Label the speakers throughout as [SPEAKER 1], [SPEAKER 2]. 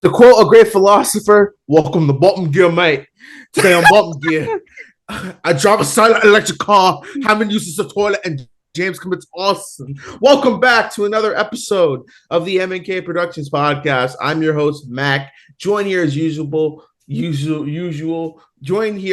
[SPEAKER 1] To quote a great philosopher, welcome to Bottom Gear, mate. Today on Bottom Gear, I drive a silent electric car, Hammond uses the toilet, and James commits awesome. Welcome back to another episode of the M&K Productions Podcast. I'm your host, Mac. Joined here as usual.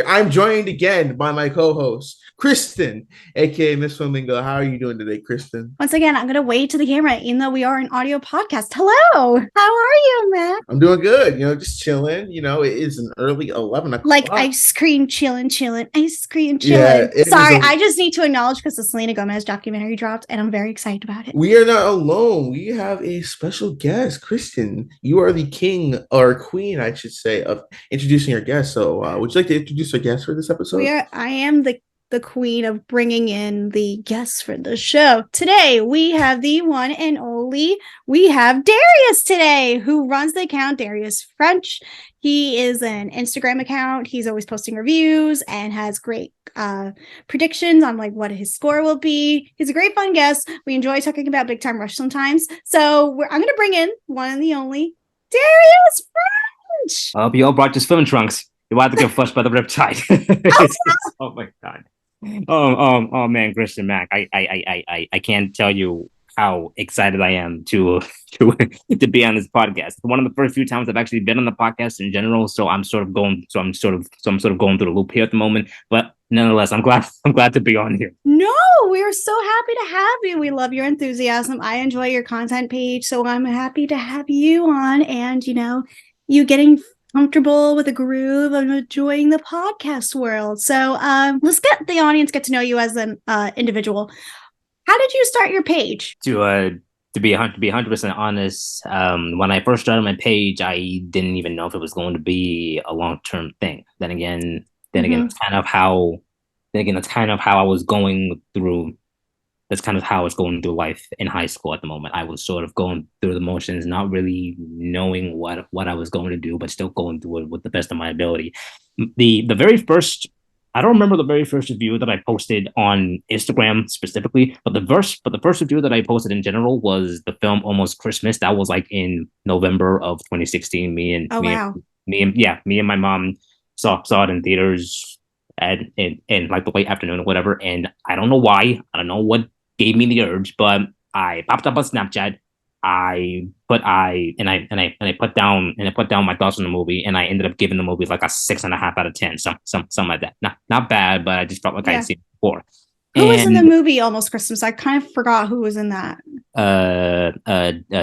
[SPEAKER 1] I'm joined again by my co-host, Kristen, aka Miss Flamingo. How are you doing today, Kristen?
[SPEAKER 2] Once again, I'm gonna wave to the camera, even though we are an audio podcast. Hello, how are you, Mac?
[SPEAKER 1] I'm doing good. Just chilling. It is an early 11 o'clock.
[SPEAKER 2] Like ice cream, chilling. Ice cream, chilling. Yeah, sorry, I just need to acknowledge because the Selena Gomez documentary dropped, and I'm very excited about it.
[SPEAKER 1] We are not alone. We have a special guest, Kristen. You are the king or queen, I should say, of introducing our guest. So, would you like to introduce our guest for this episode?
[SPEAKER 2] I am the queen of bringing in the guests for the show. Today, we have the one and only, we have Darius today, who runs the account Darius French. He is an Instagram account. He's always posting reviews and has great predictions on like what his score will be. He's a great fun guest. We enjoy talking about Big Time Rush sometimes. So I'm going to bring in one and the only Darius French.
[SPEAKER 3] I hope you all brought your swimming trunks. You want to get flushed by the riptide. Oh my god. Oh man, Christian Mac. I can't tell you how excited I am to be on this podcast. One of the first few times I've actually been on the podcast in general, so I'm sort of going through the loop here at the moment. But nonetheless, I'm glad to be on here.
[SPEAKER 2] No, we're so happy to have you. We love your enthusiasm. I enjoy your content page, so I'm happy to have you on, and you getting comfortable with a groove of enjoying the podcast world. So let's get the audience get to know you as an individual. How did you start your page?
[SPEAKER 3] To be 100% honest, when I first started my page, I didn't even know if it was going to be a long-term thing. Then again, that's kind of how I was going through. That's kind of how I was going through life in high school at the moment. I was sort of going through the motions, not really knowing what I was going to do, but still going through it with the best of my ability. The very first, I don't remember the very first review that I posted on Instagram specifically, but the first review that I posted in general was the film Almost Christmas. That was like in November of 2016. Me and my mom saw it in theaters and like the late afternoon or whatever. And I don't know why. I don't know what gave me the urge, but I popped up on Snapchat. I put down my thoughts on the movie, and I ended up giving the movie like a 6.5 out of 10, something like that. Not bad, but I just felt like I had seen it before.
[SPEAKER 2] Who was in the movie Almost Christmas? I kind of forgot who was in that.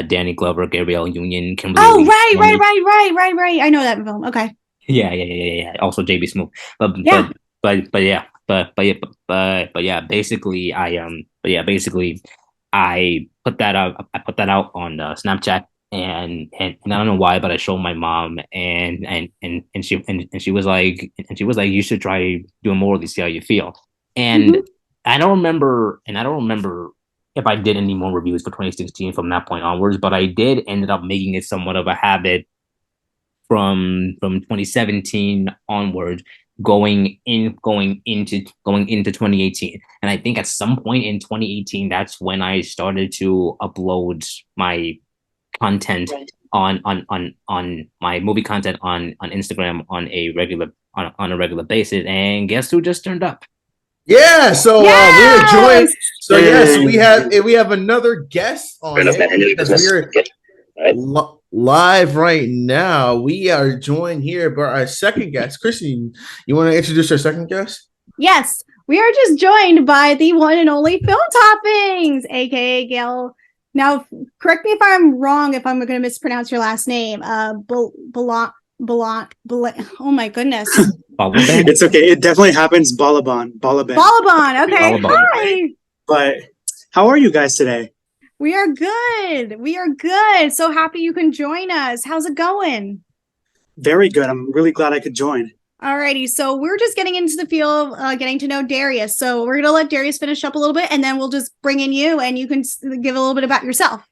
[SPEAKER 3] Danny Glover, Gabrielle Union, Kimberly.
[SPEAKER 2] Oh, right. I know that film. Okay.
[SPEAKER 3] Yeah. Also JB Smoove. Basically, I put that out on Snapchat, and I don't know why, but I showed my mom, and she was like, you should try doing more of these, see how you feel. And I don't remember if I did any more reviews for 2016 from that point onwards, but I did ended up making it somewhat of a habit from 2017 onwards, going into 2018. And I think at some point in 2018, that's when I started to upload my content on my movie content on Instagram on a regular basis. And guess who just turned up?
[SPEAKER 1] Yeah, so we're joined. So yes, we have another guest on here. We're live right now. We are joined here by our second guest. Kristen, you want to introduce our second guest?
[SPEAKER 2] Yes, we are just joined by the one and only Film Toppings, aka Gal. Now, correct me if I'm wrong, if I'm going to mispronounce your last name. Oh my goodness.
[SPEAKER 4] It's okay. It definitely happens. Balaban.
[SPEAKER 2] Okay. Balaban. Hi.
[SPEAKER 4] But how are you guys today?
[SPEAKER 2] We are good. So happy you can join us. How's it going?
[SPEAKER 4] Very good. I'm really glad I could join.
[SPEAKER 2] Alrighty. So we're just getting into the feel of getting to know Darius. So we're going to let Darius finish up a little bit, and then we'll just bring in you, and you can give a little bit about yourself.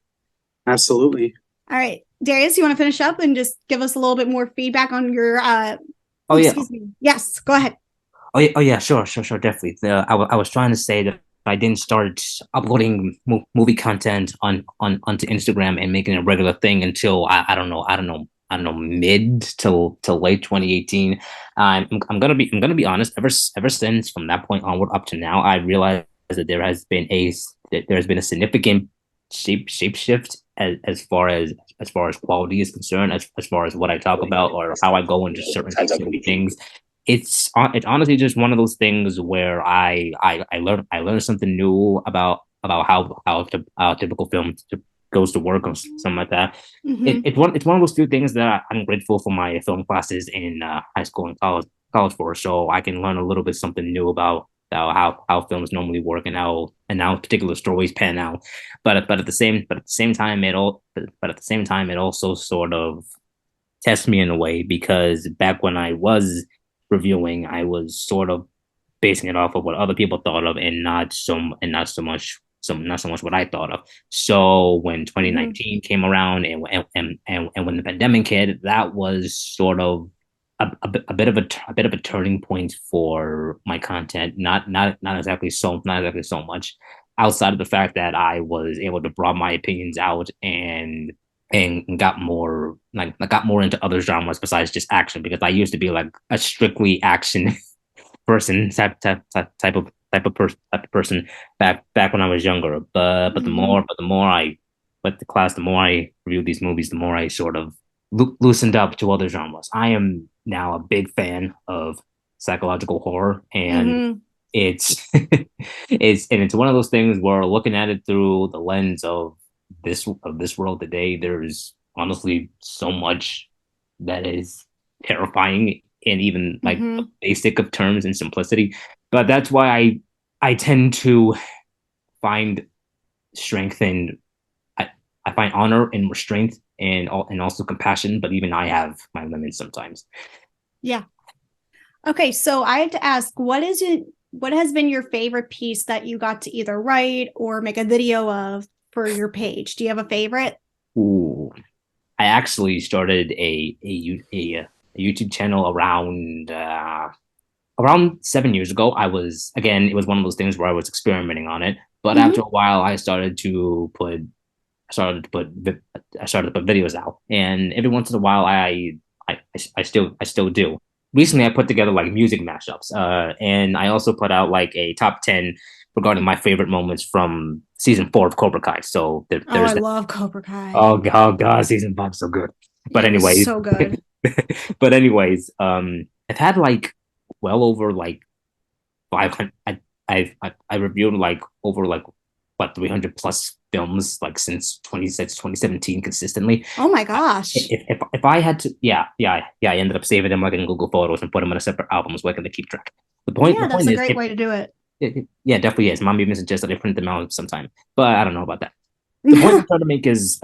[SPEAKER 4] Absolutely.
[SPEAKER 2] All right. Darius, you want to finish up and just give us a little bit more feedback on your... Excuse me. Yes, go ahead.
[SPEAKER 3] Oh yeah, sure, definitely. I was trying to say that I didn't start uploading movie content onto Instagram and making it a regular thing until I don't know I don't know, mid to late 2018. I'm gonna be honest. Ever since from that point onward up to now, I realized that there has been a significant shape shift as far as quality is concerned, as far as what I talk about or how I go into certain things. It's honestly just one of those things where I learn something new about how typical film goes to work or something like that.
[SPEAKER 2] Mhm.
[SPEAKER 3] It's one of those few things that I'm grateful for my film classes in high school and college for, so I can learn a little bit something new about how films normally work and how particular stories pan out. But at the same time it also sort of tests me in a way, because back when I was reviewing, I was sort of basing it off of what other people thought of, and not so much what I thought of. So when 2019 came around, and when the pandemic hit, that was sort of a bit of a turning point for my content. Not exactly so much, outside of the fact that I was able to broaden my opinions out and got more into other genres besides just action, because I used to be like a strictly action person type of person back when I was younger. But the more I went to class, the more I reviewed these movies, the more I sort of loosened up to other genres. I am now a big fan of psychological horror, and it's it's one of those things where, looking at it through the lens of this world today, there's honestly so much that is terrifying and even like basic of terms and simplicity. But that's why I tend to find strength in I find honor in restraint and also compassion. But even I have my limits sometimes.
[SPEAKER 2] Yeah. Okay, so I have to ask, what has been your favorite piece that you got to either write or make a video of for your page? Do you have a favorite?
[SPEAKER 3] Ooh, I actually started a YouTube channel around 7 years ago. It was one of those things where I was experimenting on it, but after a while, I started to put videos out, and every once in a while, I still do. Recently, I put together like music mashups, and I also put out like a top 10 regarding my favorite moments from season 4 of Cobra Kai. So
[SPEAKER 2] I love Cobra Kai.
[SPEAKER 3] Oh god, season 5 is so good. But anyways,
[SPEAKER 2] so good.
[SPEAKER 3] But anyways, I've had like well over like 500. I reviewed like over like what 300 plus films like since 2017 consistently.
[SPEAKER 2] Oh my gosh!
[SPEAKER 3] If I had to, I ended up saving them like in Google Photos and put them in a separate album so I can keep track.
[SPEAKER 2] That's a great way to do it.
[SPEAKER 3] Yeah, definitely is. Mom even suggested I print them out sometime, but I don't know about that. The point I'm trying to make is,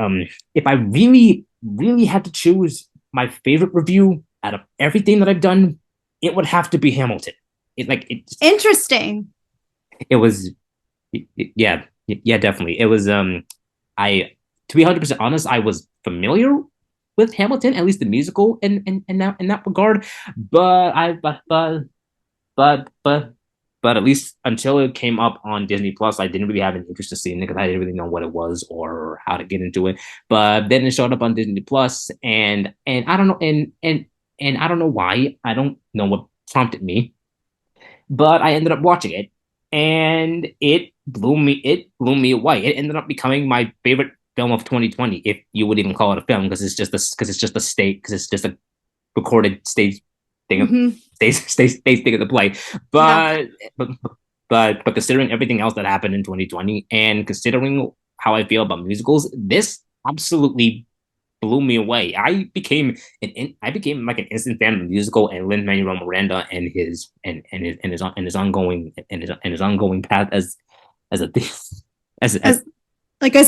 [SPEAKER 3] if I really, really had to choose my favorite review out of everything that I've done, it would have to be Hamilton.
[SPEAKER 2] Interesting.
[SPEAKER 3] It was, yeah, definitely. It was. To be 100% honest, I was familiar with Hamilton, at least the musical, in that regard. But at least until it came up on Disney Plus, I didn't really have an interest in seeing it because I didn't really know what it was or how to get into it. But then it showed up on Disney Plus, and I don't know, and I don't know why. I don't know what prompted me, but I ended up watching it, and it blew me away. It ended up becoming my favorite film of 2020, if you would even call it a film, because it's just a recorded stage thing. Stage thing of the play, but considering everything else that happened in 2020, and considering how I feel about musicals, this absolutely blew me away. I became like an instant fan of the musical and Lin-Manuel Miranda and his ongoing path as a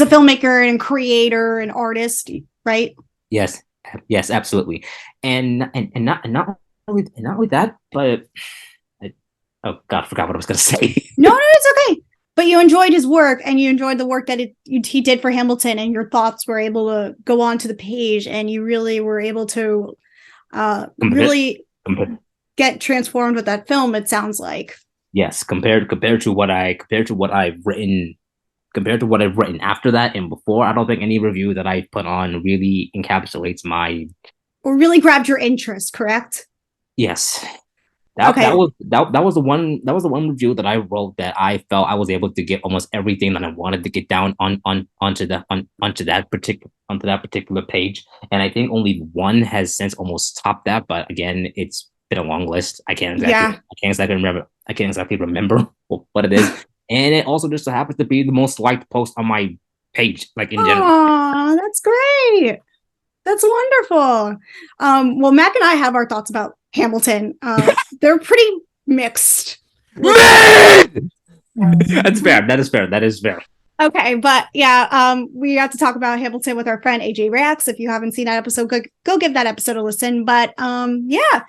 [SPEAKER 2] filmmaker and creator and artist, right?
[SPEAKER 3] Yes, absolutely, and not only that, but oh god, I forgot what I was going to say.
[SPEAKER 2] No, it's okay. But you enjoyed his work, and you enjoyed the work that he did for Hamilton, and your thoughts were able to go on to the page, and you really were able to get transformed with that film. It sounds like.
[SPEAKER 3] Yes, compared to what I've written after that and before, I don't think any review that I put on really encapsulates my
[SPEAKER 2] really grabbed your interest, correct?
[SPEAKER 3] Yes.
[SPEAKER 2] Okay.
[SPEAKER 3] That was the one review that I wrote that I felt I was able to get almost everything that I wanted to get down onto that particular page. And I think only one has since almost topped that, but again, it's been a long list. I can't exactly remember what it is. And it also just so happens to be the most liked post on my page, like in general.
[SPEAKER 2] Oh, that's great. That's wonderful. Well, Mac and I have our thoughts about Hamilton. They're pretty mixed.
[SPEAKER 3] That's fair. That is fair.
[SPEAKER 2] Okay, but yeah, we got to talk about Hamilton with our friend AJ Reacts. If you haven't seen that episode, go give that episode a listen. But yeah,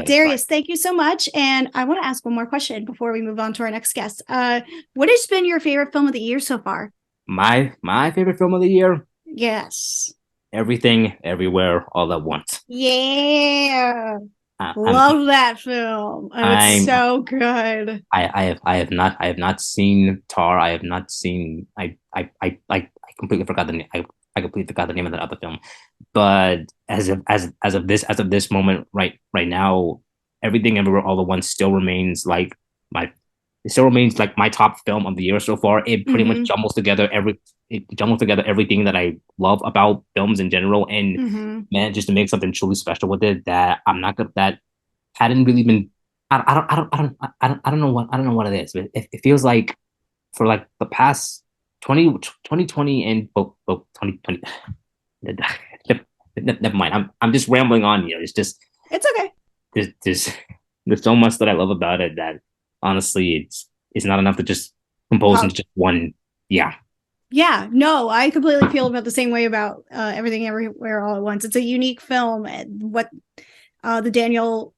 [SPEAKER 2] Darius, thank you so much. And I want to ask one more question before we move on to our next guest. What has been your favorite film of the year so far?
[SPEAKER 3] My favorite film of the year?
[SPEAKER 2] Yes.
[SPEAKER 3] Everything, Everywhere, All at Once.
[SPEAKER 2] Yeah. Love that film. It's so good.
[SPEAKER 3] I have not seen Tar. I have not seen. I completely forgot the name. I completely forgot the name of that other film. But as of this moment right now, Everything, Everywhere, All at Once still remains like my top film of the year so far. It pretty much jumbles together everything that I love about films in general, and manages to make something truly special with it that that hadn't really been. I don't know what it is, but it feels like for like the past 2020 and 2020. Never mind. I'm just rambling on here. It's okay. There's so much that I love about it that honestly it's not enough to just compose into just one.
[SPEAKER 2] Yeah, no, I completely feel about the same way about Everything Everywhere All at Once. It's a unique film, and what the Daniel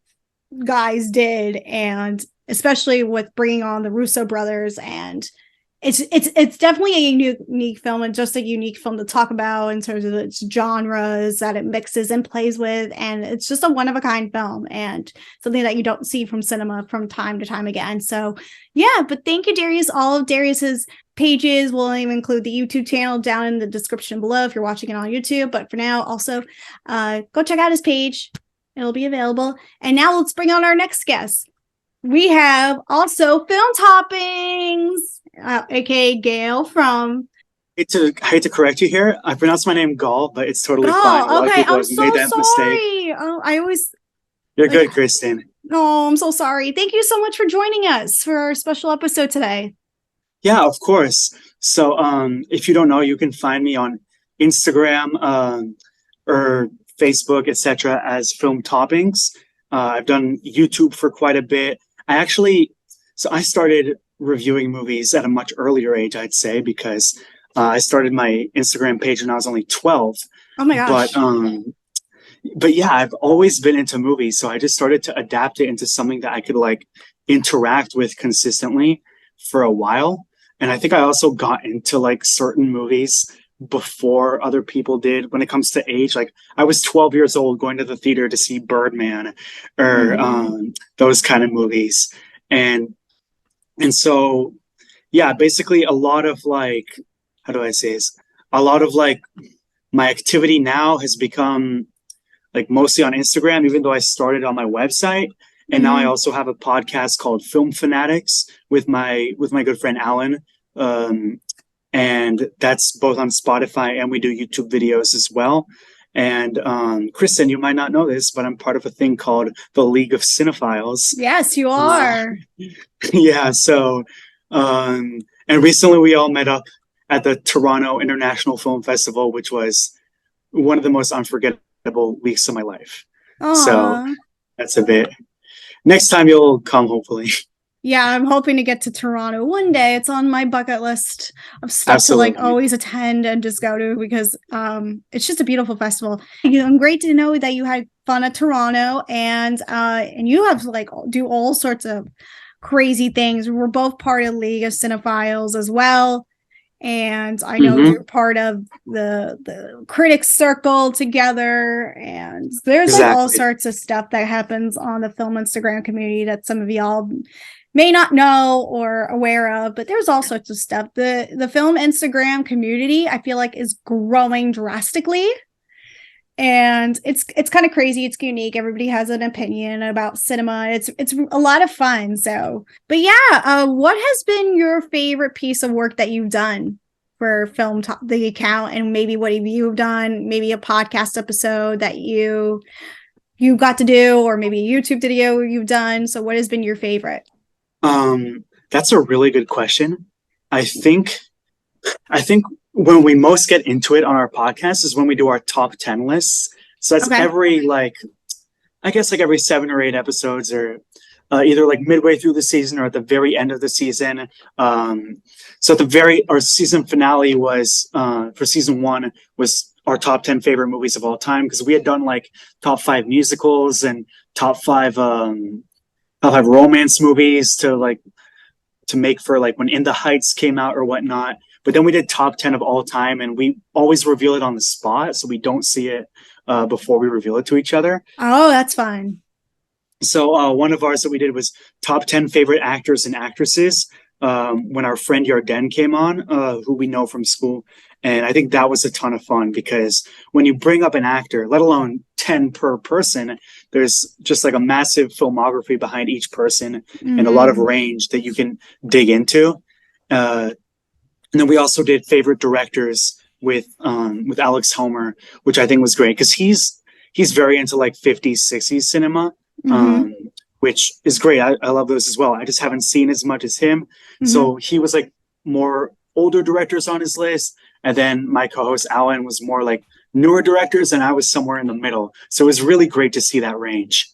[SPEAKER 2] guys did, and especially with bringing on the Russo brothers, and it's definitely a unique film, and just a unique film to talk about in terms of its genres that it mixes and plays with, and it's just a one-of-a-kind film and something that you don't see from cinema from time to time again. So yeah, but thank you, Darius. All of Darius's pages, we'll even include the YouTube channel down in the description below if you're watching it on YouTube, but for now, also go check out his page. It'll be available. And now let's bring on our next guest. We have also Film Toppings, aka Gal from.
[SPEAKER 4] I hate to correct you here. I pronounced my name Gal, but it's totally fine.
[SPEAKER 2] Oh, okay. I'm so sorry. Oh, I always.
[SPEAKER 4] You're good, Kristen.
[SPEAKER 2] Oh, I'm so sorry. Thank you so much for joining us for our special episode today.
[SPEAKER 4] Yeah, of course. So, if you don't know, you can find me on Instagram or Facebook, etc., as Film Toppings. I've done YouTube for quite a bit. I started reviewing movies at a much earlier age, I'd say, because I started my Instagram page when I was only 12.
[SPEAKER 2] Oh my gosh.
[SPEAKER 4] But yeah, I've always been into movies, so I just started to adapt it into something that I could like interact with consistently for a while. And I think I also got into like certain movies before other people did when it comes to age. Like I was 12 years old going to the theater to see Birdman or those kind of movies. And so, yeah, basically a lot of like, how do I say this? A lot of like my activity now has become like mostly on Instagram, even though I started on my website. And now I also have a podcast called Film Fanatics with my good friend Alan. And that's both on Spotify, and we do YouTube videos as well. And Kristen, you might not know this, but I'm part of a thing called the League of Cinephiles.
[SPEAKER 2] Yes, you are.
[SPEAKER 4] Yeah. So, and recently we all met up at the Toronto International Film Festival, which was one of the most unforgettable weeks of my life.
[SPEAKER 2] Aww.
[SPEAKER 4] So that's a bit. Next time you'll come, hopefully.
[SPEAKER 2] Yeah, I'm hoping to get to Toronto one day. It's on my bucket list of stuff to like always attend and just go to, because it's just a beautiful festival. I'm great to know that you had fun at Toronto, and you have like do all sorts of crazy things. We're both part of League of Cinephiles as well. And I know you're part of the critics circle together, and there's like all sorts of stuff that happens on the film Instagram community that some of y'all may not know or aware of, but there's all sorts of stuff. The film Instagram community, I feel like, is growing drastically. And it's kind of crazy. It's unique. Everybody has an opinion about cinema. It's a lot of fun. So, but yeah, what has been your favorite piece of work that you've done for the account, and maybe what have you done? Maybe a podcast episode that you got to do, or maybe a YouTube video you've done. So, what has been your favorite?
[SPEAKER 4] That's a really good question. I think when we most get into it on our podcast is when we do our top 10 lists. So that's every every 7 or 8 episodes, or either like midway through the season or at the very end of the season. So our season finale was for season 1 was our top 10 favorite movies of all time, because we had done like top 5 musicals and top 5 romance movies to make for like when In the Heights came out or whatnot. But then we did top 10 of all time, and we always reveal it on the spot, so we don't see it before we reveal it to each other.
[SPEAKER 2] Oh, that's fun.
[SPEAKER 4] So one of ours that we did was top 10 favorite actors and actresses when our friend Yarden came on, who we know from school. And I think that was a ton of fun, because when you bring up an actor, let alone 10 per person, there's just like a massive filmography behind each person and a lot of range that you can dig into. And then we also did favorite directors with Alex Homer, which I think was great, because he's very into like 50s, 60s cinema, which is great. I love those as well. I just haven't seen as much as him. So he was like more older directors on his list. And then my co-host Alan was more like newer directors, and I was somewhere in the middle. So it was really great to see that range.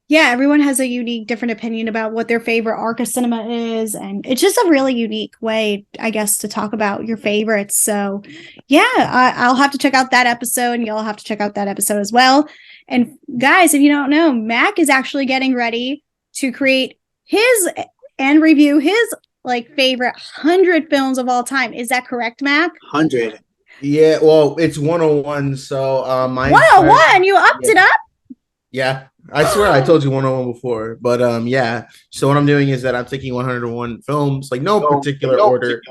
[SPEAKER 2] Yeah, everyone has a unique, different opinion about what their favorite arc of cinema is. And it's just a really unique way, I guess, to talk about your favorites. So yeah, I'll have to check out that episode, and y'all have to check out that episode as well. And guys, if you don't know, Mac is actually getting ready to create his and review his like favorite 100 films of all time. Is that correct, Mac?
[SPEAKER 4] 100.
[SPEAKER 1] Yeah, well, it's 101. So
[SPEAKER 2] 101, you upped it up?
[SPEAKER 1] Yeah. I swear I told you 101 before, but yeah. So what I'm doing is that I'm taking 101 films, like no particular order.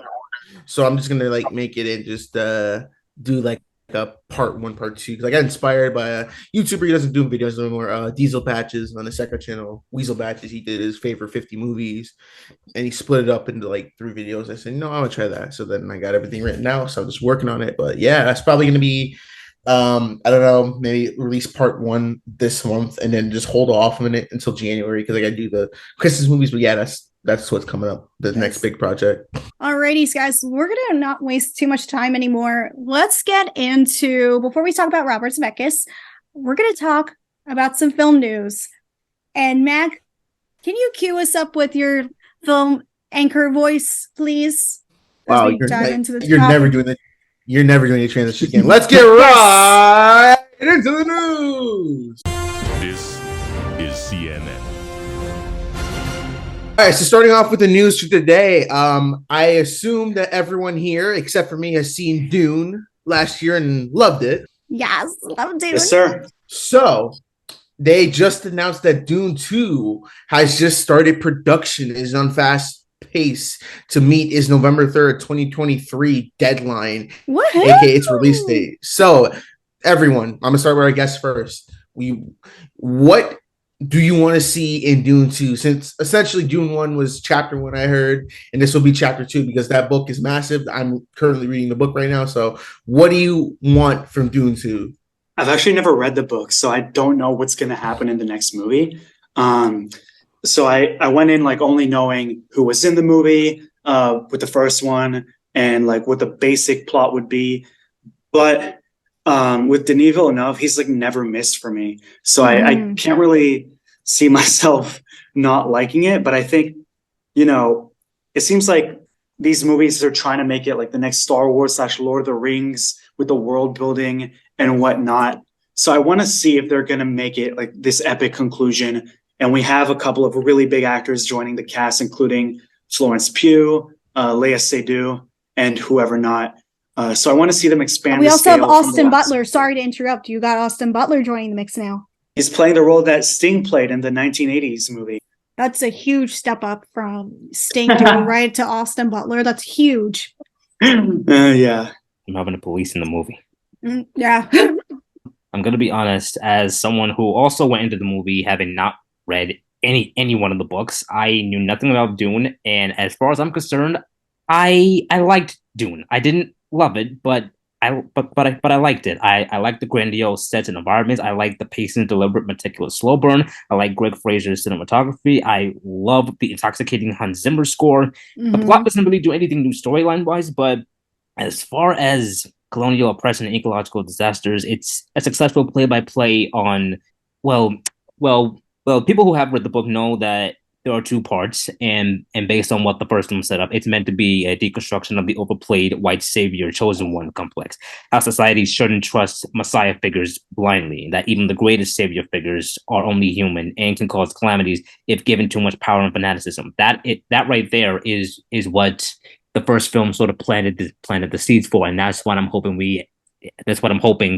[SPEAKER 1] So I'm just gonna like make it and just do like a part 1, part 2, because I got inspired by a YouTuber. He doesn't do videos anymore. Diesel Patches on the second channel. Weasel Patches. He did his favorite 50 movies, and he split it up into like 3 videos. I said, no, I'm gonna try that. So then I got everything written out. So I'm just working on it. But yeah, that's probably gonna be. I don't know, maybe release part 1 this month and then just hold off a minute until January, because I gotta do the Christmas movies. But yeah, that's what's coming up, the next big project.
[SPEAKER 2] Alrighty, guys, we're gonna not waste too much time anymore. Let's get into, before we talk about Robert Zemeckis, we're gonna talk about some film news. And Mac, can you cue us up with your film anchor voice, please?
[SPEAKER 1] Wow, you're never doing a transition again. Let's get right into the news.
[SPEAKER 5] This is CNN.
[SPEAKER 1] All right, so starting off with the news for today, I assume that everyone here, except for me, has seen Dune last year and loved it.
[SPEAKER 2] Yes, love Dune.
[SPEAKER 4] Yes, sir.
[SPEAKER 1] So they just announced that Dune 2 has just started production, is on fast pace to meet is November 3rd, 2023 deadline, aka its release date. So everyone, I'm gonna start with our guests first. What do you want to see in Dune 2? Since essentially Dune 1 was chapter 1, I heard, and this will be chapter 2 because that book is massive. I'm currently reading the book right now. So what do you want from Dune 2?
[SPEAKER 4] I've actually never read the book, so I don't know what's going to happen in the next movie. So I went in like only knowing who was in the movie with the first one and like what the basic plot would be. But with Denis Villeneuve, he's like never missed for me. So I can't really see myself not liking it. But I think, it seems like these movies are trying to make it like the next Star Wars / Lord of the Rings with the world building and whatnot. So I want to see if they're going to make it like this epic conclusion. And we have a couple of really big actors joining the cast, including Florence Pugh, Léa Seydoux, and whoever not. So I want to see them expand.
[SPEAKER 2] We also have Austin Butler. Sorry to interrupt. You got Austin Butler joining the mix now.
[SPEAKER 4] He's playing the role that Sting played in the 1980s movie.
[SPEAKER 2] That's a huge step up from Sting doing right to Austin Butler. That's huge.
[SPEAKER 4] Yeah.
[SPEAKER 3] I'm having the police in the movie.
[SPEAKER 2] Yeah.
[SPEAKER 3] I'm gonna be honest, as someone who also went into the movie having not read any one of the books, I knew nothing about Dune, and as far as I'm concerned, I liked Dune. I didn't love it, but I liked it. I liked the grandiose sets and environments. I liked the pacing, deliberate, meticulous slow burn. I like Greg Fraser's cinematography. I love the intoxicating Hans Zimmer score. The plot doesn't really do anything new storyline wise, but as far as colonial oppression and ecological disasters, it's a successful play-by-play on well, people who have read the book know that there are two parts, and based on what the first one set up, it's meant to be a deconstruction of the overplayed white savior chosen one complex. How society shouldn't trust messiah figures blindly, that even the greatest savior figures are only human and can cause calamities if given too much power and fanaticism. That right there is what the first film sort of planted the seeds for, and that's what I'm hoping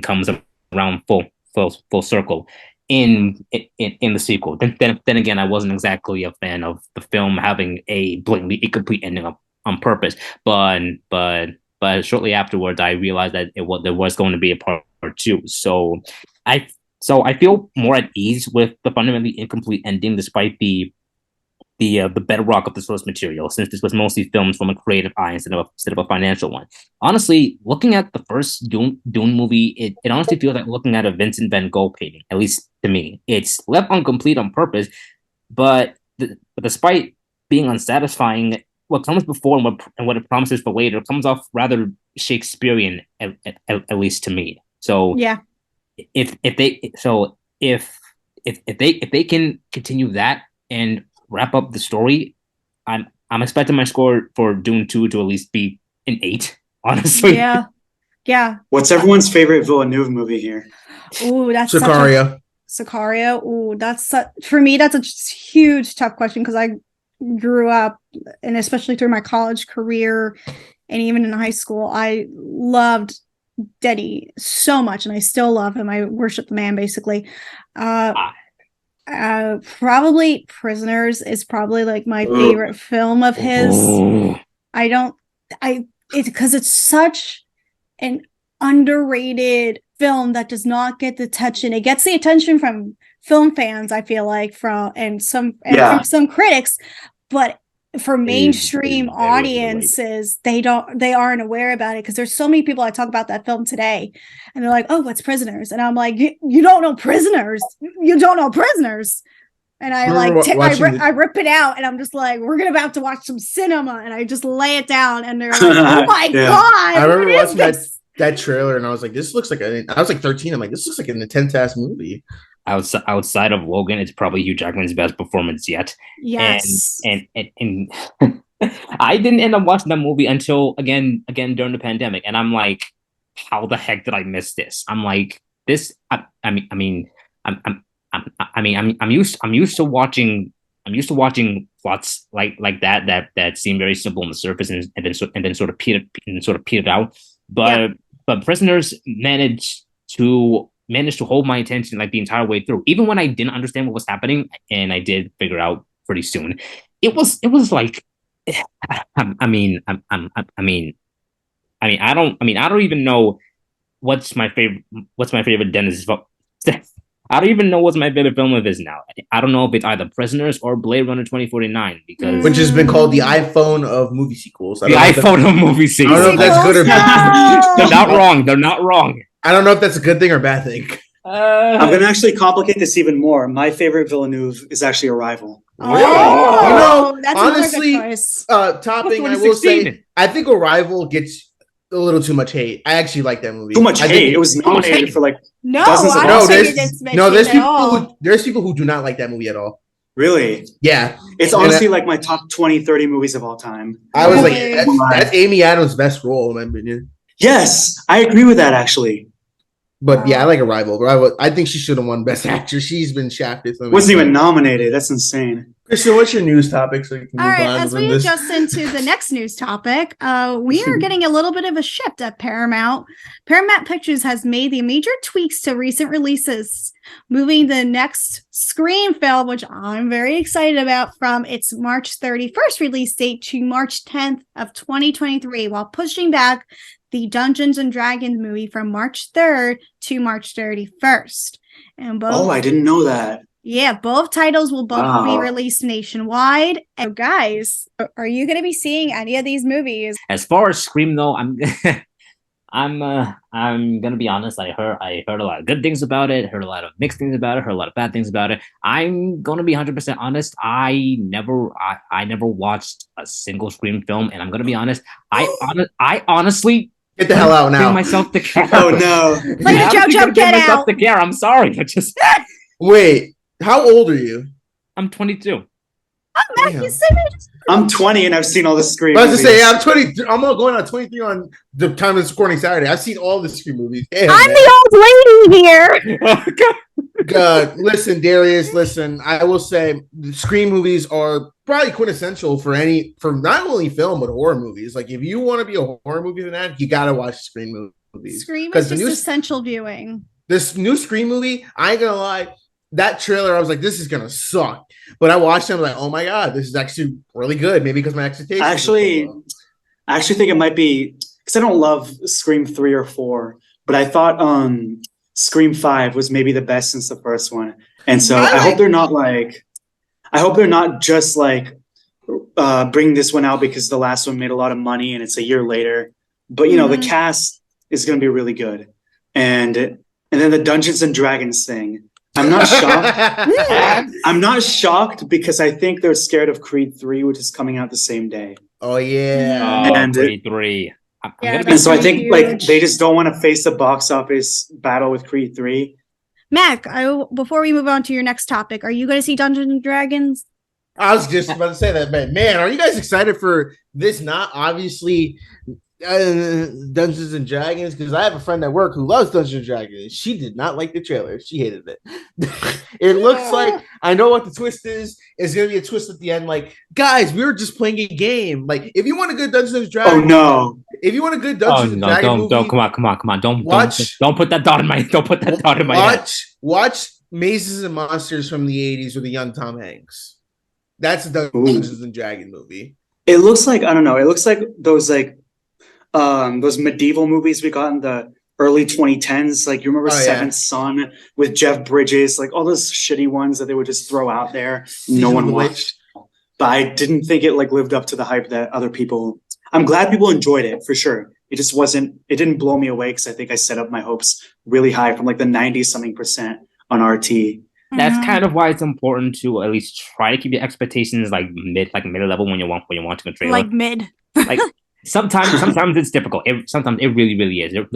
[SPEAKER 3] comes around full circle in the sequel. Then again, I wasn't exactly a fan of the film having a blatantly incomplete ending on purpose. But shortly afterwards, I realized that there was going to be a part two. So I feel more at ease with the fundamentally incomplete ending, despite the bedrock of the source material, since this was mostly filmed from a creative eye instead of a financial one. Honestly, looking at the first Dune movie, it honestly feels like looking at a Vincent van Gogh painting, at least to me. It's left incomplete on purpose, but despite being unsatisfying, what comes before and what it promises for later comes off rather Shakespearean, at least to me. So
[SPEAKER 2] yeah,
[SPEAKER 3] if they can continue that and wrap up the story, I'm expecting my score for Dune 2 to at least be an 8, honestly.
[SPEAKER 2] Yeah.
[SPEAKER 4] What's everyone's favorite Villeneuve movie here?
[SPEAKER 2] Ooh, that's
[SPEAKER 1] Sicario.
[SPEAKER 2] Sicario. Ooh, for me, that's a huge, tough question because I grew up, and especially through my college career and even in high school, I loved Denny so much, and I still love him. I worship the man, basically. Probably Prisoners is probably like my favorite film of his. It's because it's such an underrated film that does not get the attention. It gets the attention from film fans, I feel like, from some critics, but for mainstream audiences, they aren't aware about it because there's so many people I talk about that film today, and they're like, "Oh, what's Prisoners?" And I'm like, "You don't know Prisoners? You don't know Prisoners?" And I I rip it out, and I'm just like, "We're gonna about to watch some cinema," and I just lay it down, and they're like, "Oh my god!"
[SPEAKER 1] I remember watching that trailer, and I was like, "This looks like I was like 13. I'm like, this looks like an intense ass movie."
[SPEAKER 3] Outside of Logan, it's probably Hugh Jackman's best performance yet.
[SPEAKER 2] Yes.
[SPEAKER 3] And I didn't end up watching that movie until again during the pandemic, and I'm like, how the heck did I miss this? I'm like, this. I'm used to watching plots like that seem very simple on the surface and then sort of petered out. But Prisoners managed to hold my attention like the entire way through, even when I didn't understand what was happening, and I did figure out pretty soon. It was like, I don't even know what's my favorite Dennis. I don't even know what's my favorite film of his now. I don't know if it's either Prisoners or Blade Runner 2049,
[SPEAKER 1] which has been called the iPhone of movie sequels.
[SPEAKER 3] The iPhone of movie sequels.
[SPEAKER 1] I don't know if that's good or bad.
[SPEAKER 3] They're not wrong.
[SPEAKER 1] I don't know if that's a good thing or bad thing.
[SPEAKER 4] I'm going to actually complicate this even more. My favorite Villeneuve is actually Arrival.
[SPEAKER 2] Oh,
[SPEAKER 1] that's honestly, Topping, I will say, I think Arrival gets a little too much hate. I actually like that movie.
[SPEAKER 4] Too much hate. It was nominated for like dozens of
[SPEAKER 1] there's people who do not like that movie at all.
[SPEAKER 4] Really?
[SPEAKER 1] Yeah.
[SPEAKER 4] It's honestly like my top 20, 30 movies of all time.
[SPEAKER 1] I was like, that's Amy Adams' best role, in my opinion.
[SPEAKER 4] Yes, I agree with that, actually.
[SPEAKER 1] But yeah, I like Arrival. I think she should have won Best Actress. She's been shafted.
[SPEAKER 4] Wasn't even nominated. That's insane.
[SPEAKER 1] Christian, what's your news topic so you can
[SPEAKER 2] All
[SPEAKER 1] move
[SPEAKER 2] right,
[SPEAKER 1] on
[SPEAKER 2] as
[SPEAKER 1] from
[SPEAKER 2] we
[SPEAKER 1] this?
[SPEAKER 2] adjust into the next news topic, we are getting a little bit of a shift at Paramount. Paramount Pictures has made the major tweaks to recent releases, moving the next Scream film, which I'm very excited about, from its March 31st release date to March 10th of 2023, while pushing back the Dungeons and Dragons movie from March 3rd to March 31st. And both
[SPEAKER 4] Oh, I didn't know that.
[SPEAKER 2] Yeah, both titles will both be
[SPEAKER 4] Wow.
[SPEAKER 2] released nationwide. And guys, are you going to be seeing any of these movies?
[SPEAKER 3] As far as Scream though, I'm gonna be honest. I heard a lot of good things about it. Heard a lot of mixed things about it. Heard a lot of bad things about it. I'm gonna be 100% honest. I never watched a single Scream film, and I'm gonna be honest. I honestly
[SPEAKER 1] Get the hell out now.
[SPEAKER 3] bring myself to care.
[SPEAKER 4] Oh no.
[SPEAKER 2] Like
[SPEAKER 3] I
[SPEAKER 2] a
[SPEAKER 3] don't think I'm
[SPEAKER 2] JoJo,
[SPEAKER 3] bring
[SPEAKER 2] get
[SPEAKER 3] myself
[SPEAKER 2] out.
[SPEAKER 3] to care. I'm sorry.
[SPEAKER 1] Wait, how old are you?
[SPEAKER 3] I'm 22.
[SPEAKER 2] Oh, Matt,
[SPEAKER 1] Damn.
[SPEAKER 2] you say me?
[SPEAKER 4] I'm 20 and I've seen all the Scream
[SPEAKER 1] I was to
[SPEAKER 4] movies.
[SPEAKER 1] say, I'm 20. I'm going on 23 on the time of this recording Saturday. I've seen all the Scream movies. Damn,
[SPEAKER 2] I'm
[SPEAKER 1] man.
[SPEAKER 2] the old lady here.
[SPEAKER 3] Oh, God.
[SPEAKER 1] God, listen, Darius, listen. I will say, the Scream movies are probably quintessential for not only film but horror movies. Like, if you want to be a horror movie fanatic, you gotta watch Scream movies.
[SPEAKER 2] Scream
[SPEAKER 1] Because
[SPEAKER 2] is just essential viewing.
[SPEAKER 1] this new Scream movie, I ain't gonna lie. That trailer, I was like, this is gonna suck. But I watched it, I'm like, oh my god, this is actually really good. Maybe because my expectations.
[SPEAKER 4] I actually think it might be because I don't love Scream 3 or 4, but I thought Scream 5 was maybe the best since the first one. And so I hope they're not just like bringing this one out because the last one made a lot of money and it's a year later. But you know, the cast is going to be really good. And then the Dungeons and Dragons thing. I'm not shocked. I'm not shocked because I think they're scared of Creed 3, which is coming out the same day.
[SPEAKER 1] Oh yeah.
[SPEAKER 3] Oh,
[SPEAKER 4] And-
[SPEAKER 3] Creed 3. I'm
[SPEAKER 2] Yeah,
[SPEAKER 3] gonna be
[SPEAKER 4] And so I
[SPEAKER 2] That's
[SPEAKER 4] think like
[SPEAKER 2] huge.
[SPEAKER 4] they just don't want to face the box office battle with Creed 3.
[SPEAKER 2] Mac, before we move on to your next topic, are you going to see Dungeons and Dragons?
[SPEAKER 1] I was just about to say that, man. Are you guys excited for this? Not obviously Dungeons and Dragons, because I have a friend at work who loves Dungeons and Dragons. She did not like the trailer. She hated it. It looks like, I know what the twist is. It's gonna be a twist at the end. Like, guys, we were just playing a game. Like, if you want a good Dungeons and
[SPEAKER 4] Oh
[SPEAKER 1] Dragons,
[SPEAKER 4] no.
[SPEAKER 1] if you want a good
[SPEAKER 3] Oh
[SPEAKER 1] Dungeons and
[SPEAKER 3] no!
[SPEAKER 1] Dragons
[SPEAKER 3] Don't
[SPEAKER 1] movie,
[SPEAKER 3] come on! Don't
[SPEAKER 1] Watch-
[SPEAKER 3] put that thought in my head.
[SPEAKER 1] watch Mazes and Monsters from the 80s with the young Tom Hanks. That's a Dungeons and Dragons movie.
[SPEAKER 4] It looks like, I don't know, it looks like those medieval movies we got in the early 2010s. Like, you remember
[SPEAKER 1] Oh, yeah.
[SPEAKER 4] Seventh Son with Jeff Bridges, like all those shitty ones that they would just throw out there. No
[SPEAKER 1] Season
[SPEAKER 4] one
[SPEAKER 1] of the
[SPEAKER 4] watched.
[SPEAKER 1] Witch.
[SPEAKER 4] But I didn't think it like lived up to the hype that other people. I'm glad people enjoyed it for sure. It just wasn't. It didn't blow me away because I think I set up my hopes really high from like the 90-something% on RT.
[SPEAKER 3] That's
[SPEAKER 2] Mhm.
[SPEAKER 3] kind of why it's important to at least try to keep your expectations like mid level when you want to a trailer.
[SPEAKER 2] Like mid.
[SPEAKER 3] Like sometimes it's difficult. Sometimes it really is. It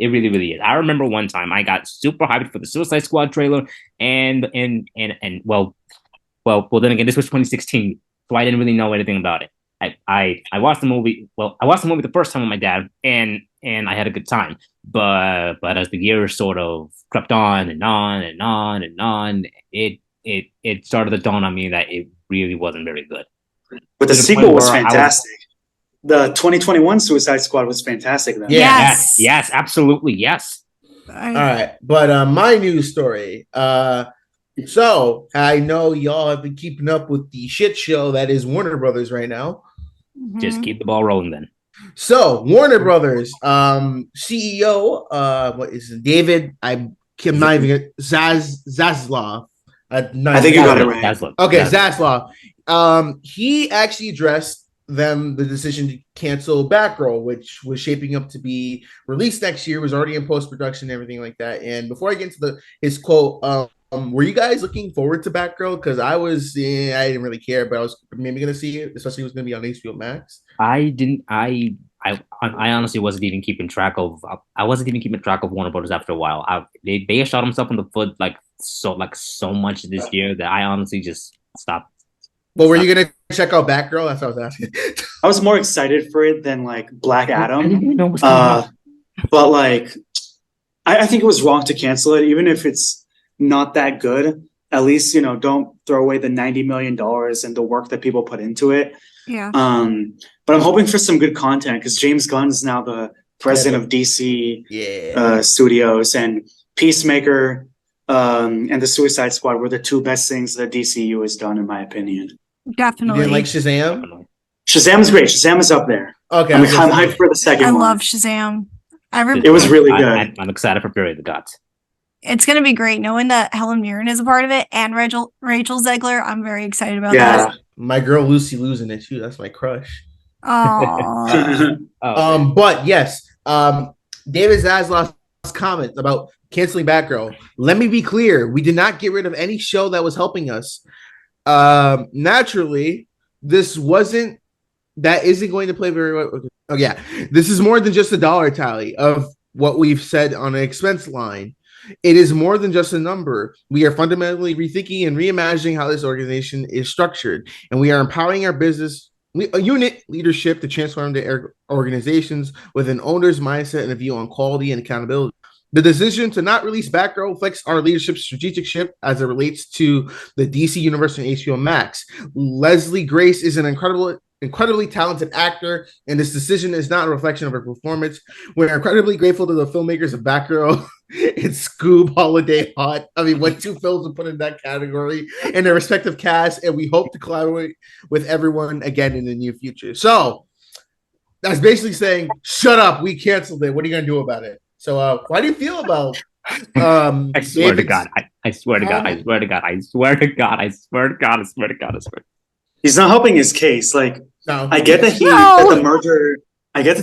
[SPEAKER 3] really is. I remember one time I got super hyped for the Suicide Squad trailer, and well, then again, this was 2016, so I didn't really know anything about it. I watched the movie. Well, I watched the movie the first time with my dad, and I had a good time. But as the years sort of crept on and on and on and on, it started to dawn on me that it really wasn't very good.
[SPEAKER 4] But the
[SPEAKER 3] To the
[SPEAKER 4] sequel
[SPEAKER 3] point
[SPEAKER 4] was
[SPEAKER 3] where I was-
[SPEAKER 4] fantastic. The 2021 Suicide Squad was fantastic though.
[SPEAKER 1] Yeah.
[SPEAKER 3] Yes, absolutely, yes.
[SPEAKER 1] All right, but my news story. So I know y'all have been keeping up with the shit show that is Warner Brothers right now.
[SPEAKER 3] Just keep the ball rolling then.
[SPEAKER 1] So Warner Brothers CEO, what is it? David? I'm not even Zaslav.
[SPEAKER 4] I think you got it right.
[SPEAKER 3] That's
[SPEAKER 1] Okay, Zaslav. He actually addressed the decision to cancel Batgirl, which was shaping up to be released next year, was already in post-production and everything like that. And before I get into his quote, were you guys looking forward to Batgirl? Because I didn't really care, but I was maybe gonna see it, especially it was gonna be on HBO Max.
[SPEAKER 3] I didn't. I honestly wasn't even keeping track of. I wasn't even keeping track of Warner Brothers after a while. They shot himself in the foot so much this year that I honestly just stopped.
[SPEAKER 1] But were you gonna check out Batgirl? That's what I was asking.
[SPEAKER 4] I was more excited for it than like Black
[SPEAKER 3] I
[SPEAKER 4] Adam.
[SPEAKER 3] didn't even know what's going on.
[SPEAKER 4] But like, I think it was wrong to cancel it, even if it's not that good. at least, you know, don't throw away the $90 million and the work that people put into it.
[SPEAKER 2] Yeah.
[SPEAKER 4] But I'm hoping for some good content because James Gunn's now the president of DC Studios, and Peacemaker and the Suicide Squad were the two best things that DCU has done, in my opinion.
[SPEAKER 2] Definitely.
[SPEAKER 1] You didn't like Shazam?
[SPEAKER 4] Shazam's great. Shazam is up there.
[SPEAKER 1] Okay.
[SPEAKER 4] I'm hyped for the second
[SPEAKER 2] I
[SPEAKER 4] one.
[SPEAKER 2] love Shazam.
[SPEAKER 4] It was really good.
[SPEAKER 3] I'm excited for Fury of the Gods.
[SPEAKER 2] It's going to be great knowing that Helen Mirren is a part of it and Rachel Zegler. I'm very excited about that.
[SPEAKER 1] My girl Lucy Liu's in it too. That's my crush.
[SPEAKER 2] Aww.
[SPEAKER 1] But yes, David Zaslav's comment about canceling Batgirl. Let me be clear: we did not get rid of any show that was helping us. Naturally, this isn't going to play very well. Oh yeah, this is more than just a dollar tally of what we've said on an expense line. It is more than just a number. We are fundamentally rethinking and reimagining how this organization is structured, and we are empowering our business unit leadership to transform their organizations with an owner's mindset and a view on quality and accountability. The decision to not release Batgirl reflects our leadership's strategic shift as it relates to the DC Universe and HBO Max. Leslie Grace is an incredibly talented actor, and this decision is not a reflection of her performance. We're incredibly grateful to the filmmakers of Batgirl and Scoob Holiday Hot. I mean, what two films to put in that category, and their respective casts, and we hope to collaborate with everyone again in the near future. So that's basically saying, shut up, we canceled it. What are you going to do about it? So why do you feel about
[SPEAKER 3] I swear to God. I swear to God. I swear to God. I swear to God. I swear to God. I swear to God. I swear.
[SPEAKER 4] He's not helping his case. Like,
[SPEAKER 1] no.
[SPEAKER 4] I get that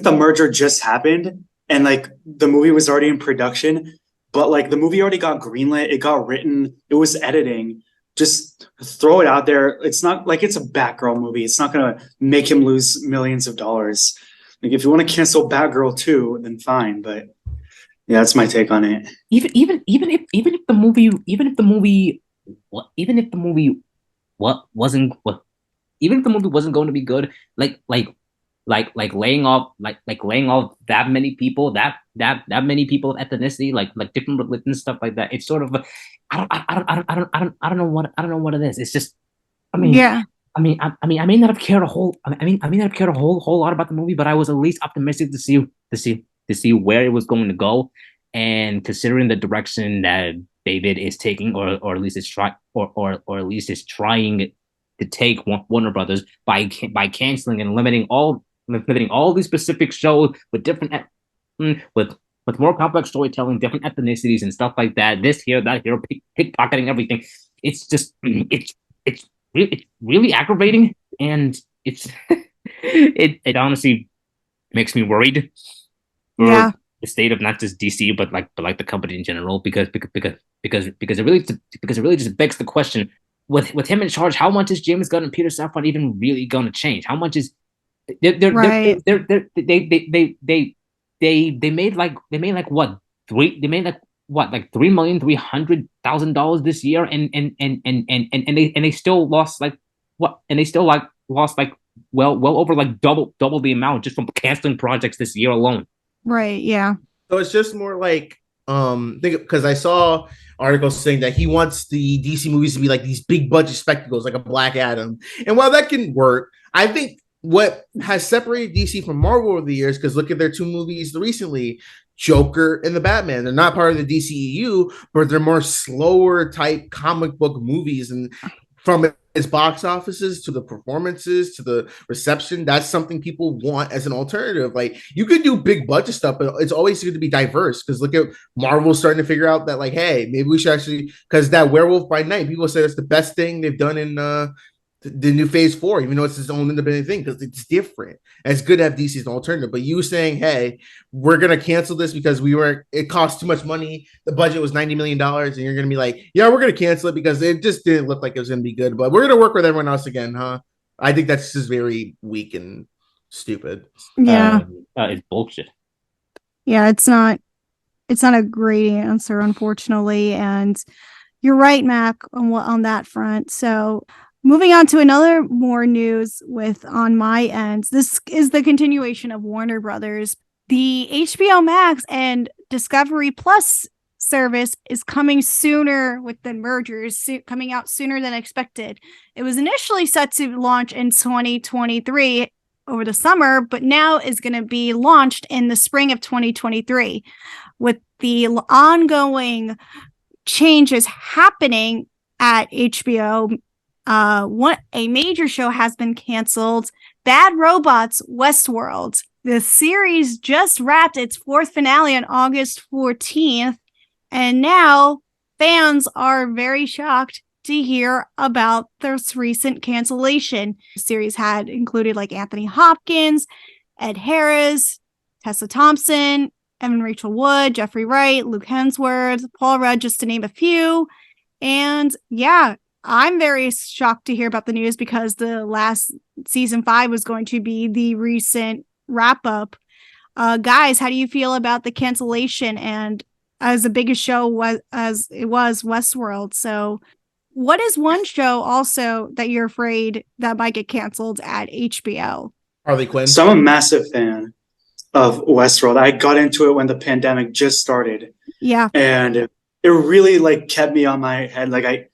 [SPEAKER 4] the merger just happened and like the movie was already in production, but like the movie already got greenlit, it got written, it was editing. Just throw it out there. It's not like it's a Batgirl movie. It's not gonna make him lose millions of dollars. Like if you want to cancel Batgirl 2, then fine. But yeah, that's my take on it.
[SPEAKER 3] Even if the movie wasn't going to be good, like laying off that many people, that many people of ethnicity, like different religions and stuff like that. It's sort of I don't know what it is. It's just I may not have cared a whole lot about the movie, but I was at least optimistic to see where it was going to go, and considering the direction that David is taking, or at least is trying to take Warner Brothers by canceling and limiting all these specific shows with different with more complex storytelling, different ethnicities and stuff like that. This here, that here, pickpocketing everything. It's just it's really aggravating, and it honestly makes me worried for the state of not just DC but the company in general, because it really just begs the question, with him in charge, how much is James Gunn and Peter Safran even really going to change? How much is they made $3,300,000 this year, and they still lost well over double the amount just from canceling projects this year alone.
[SPEAKER 2] Right. Yeah.
[SPEAKER 1] So it's just more like because I saw articles saying that he wants the DC movies to be like these big budget spectacles, like a Black Adam. And while that can work, I think what has separated DC from Marvel over the years, because look at their two movies recently, Joker and the Batman. They're not part of the DCEU, but they're more slower type comic book movies. And from its box offices to the performances to the reception, that's something people want as an alternative. Like, you could do big budget stuff, but it's always good to be diverse, because look at Marvel starting to figure out that, like, hey, maybe we should actually, because that Werewolf by Night, people say that's the best thing they've done in the new Phase 4, even though it's its own independent thing, because it's different. And it's good to have DC as an alternative. But you saying, hey, we're going to cancel this because it cost too much money, the budget was $90 million, and you're going to be like, yeah, we're going to cancel it because it just didn't look like it was going to be good, but we're going to work with everyone else again, huh? I think that's just very weak and stupid.
[SPEAKER 2] Yeah.
[SPEAKER 3] It's bullshit.
[SPEAKER 2] Yeah, it's not a great answer, unfortunately. And you're right, Mac, on that front. So moving on to another more news on my end. This is the continuation of Warner Brothers. The HBO Max and Discovery Plus service is coming sooner with the mergers, coming out sooner than expected. It was initially set to launch in 2023 over the summer, but now is going to be launched in the spring of 2023. With the ongoing changes happening at HBO, a major show has been canceled. Bad Robots Westworld. The series just wrapped its fourth finale on August 14th, and now fans are very shocked to hear about this recent cancellation. The series had included like Anthony Hopkins, Ed Harris, Tessa Thompson, Evan Rachel Wood, Jeffrey Wright, Luke Hemsworth, Paul Rudd, just to name a few. And yeah, I'm very shocked to hear about the news because the last season 5 was going to be the recent wrap up. Guys, how do you feel about the cancellation and as the biggest show as it was Westworld? So what is one show also that you're afraid that might get canceled at HBO?
[SPEAKER 1] Harley Quinn.
[SPEAKER 4] So I'm a massive fan of Westworld. I got into it when the pandemic just started.
[SPEAKER 2] Yeah.
[SPEAKER 4] And it really like kept me on my head. Like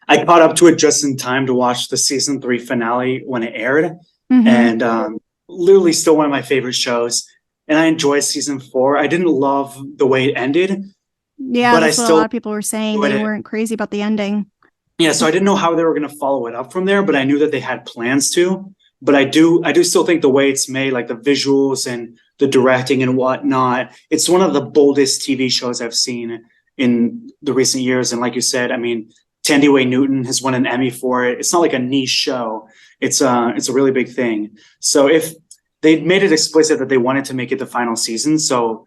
[SPEAKER 4] I caught up to it just in time to watch the season 3 finale when it aired.
[SPEAKER 2] Mm-hmm.
[SPEAKER 4] And literally still one of my favorite shows. And I enjoyed season 4. I didn't love the way it ended.
[SPEAKER 2] Yeah,
[SPEAKER 4] but
[SPEAKER 2] that's
[SPEAKER 4] I
[SPEAKER 2] what
[SPEAKER 4] still
[SPEAKER 2] a lot of people were saying. They weren't crazy about the ending.
[SPEAKER 4] Yeah, so I didn't know how they were going to follow it up from there, but I knew that they had plans to. But I do still think the way it's made, like the visuals and the directing and whatnot, it's one of the boldest TV shows I've seen in the recent years. And like you said, I mean, Tandy Way Newton has won an Emmy for it. It's not like a niche show. It's a really big thing. So if they made it explicit that they wanted to make it the final season, so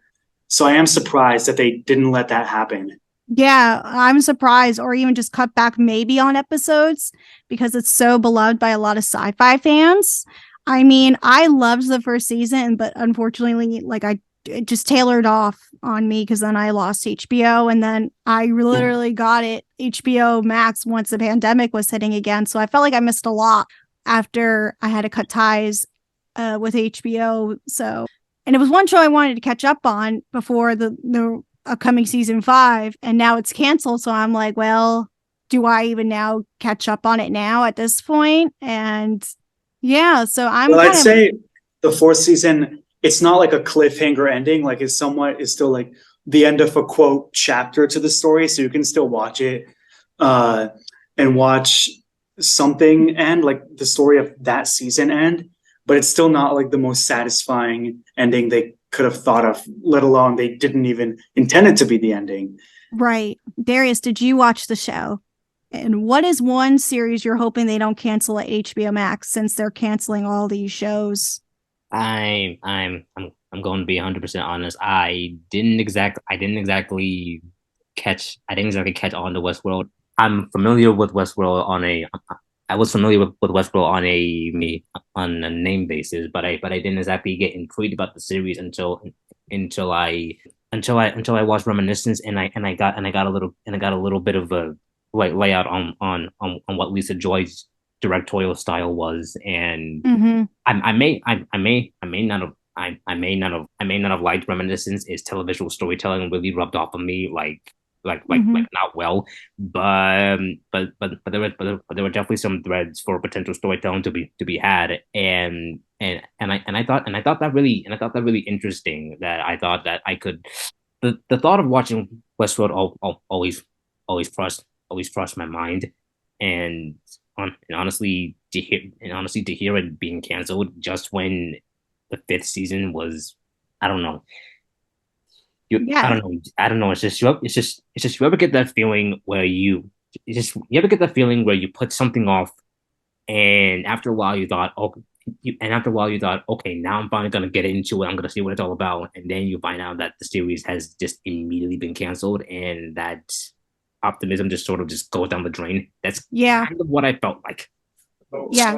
[SPEAKER 4] I am surprised that they didn't let that happen.
[SPEAKER 2] Yeah, I'm surprised, or even just cut back maybe on episodes because it's so beloved by a lot of sci-fi fans. I mean, I loved the first season, but unfortunately, like it just tailored off on me because then I lost HBO, and then I literally got it HBO Max once the pandemic was hitting again. So I felt like I missed a lot after I had to cut ties with HBO. So, and it was one show I wanted to catch up on before the upcoming season 5, and now it's canceled. So I'm like, well, do I even now catch up on it now at this point? And yeah, so
[SPEAKER 4] I'd say the 4th season, it's not like a cliffhanger ending. Like it's still like the end of a quote chapter to the story. So you can still watch it and watch something end, like the story of that season end, but it's still not like the most satisfying ending they could have thought of, let alone they didn't even intend it to be the ending.
[SPEAKER 2] Right. Darius, did you watch the show? And what is one series you're hoping they don't cancel at HBO Max since they're canceling all these shows?
[SPEAKER 3] I'm going to be 100% honest. I didn't exactly catch on to Westworld. I'm familiar with Westworld I was familiar with Westworld on a name basis, but I didn't exactly get intrigued about the series until I watched Reminiscence, and I got a little bit of a layout on what Lisa Joy's directorial style was, and I may not have liked Reminiscence. Its televisual storytelling really rubbed off on me like not well, but there were definitely some threads for potential storytelling to be had, and I thought that really interesting. That I thought that I could the thought of watching Westworld always crossed my mind, and honestly to hear it being canceled just when the 5th season was, I don't know. I don't know. It's just you ever get that feeling where you put something off, and after a while you thought, okay, now I'm finally gonna get into it. I'm gonna see what it's all about, and then you find out that the series has just immediately been canceled, and that optimism just sort of just goes down the drain. That's kind of what I felt like.
[SPEAKER 2] Yeah,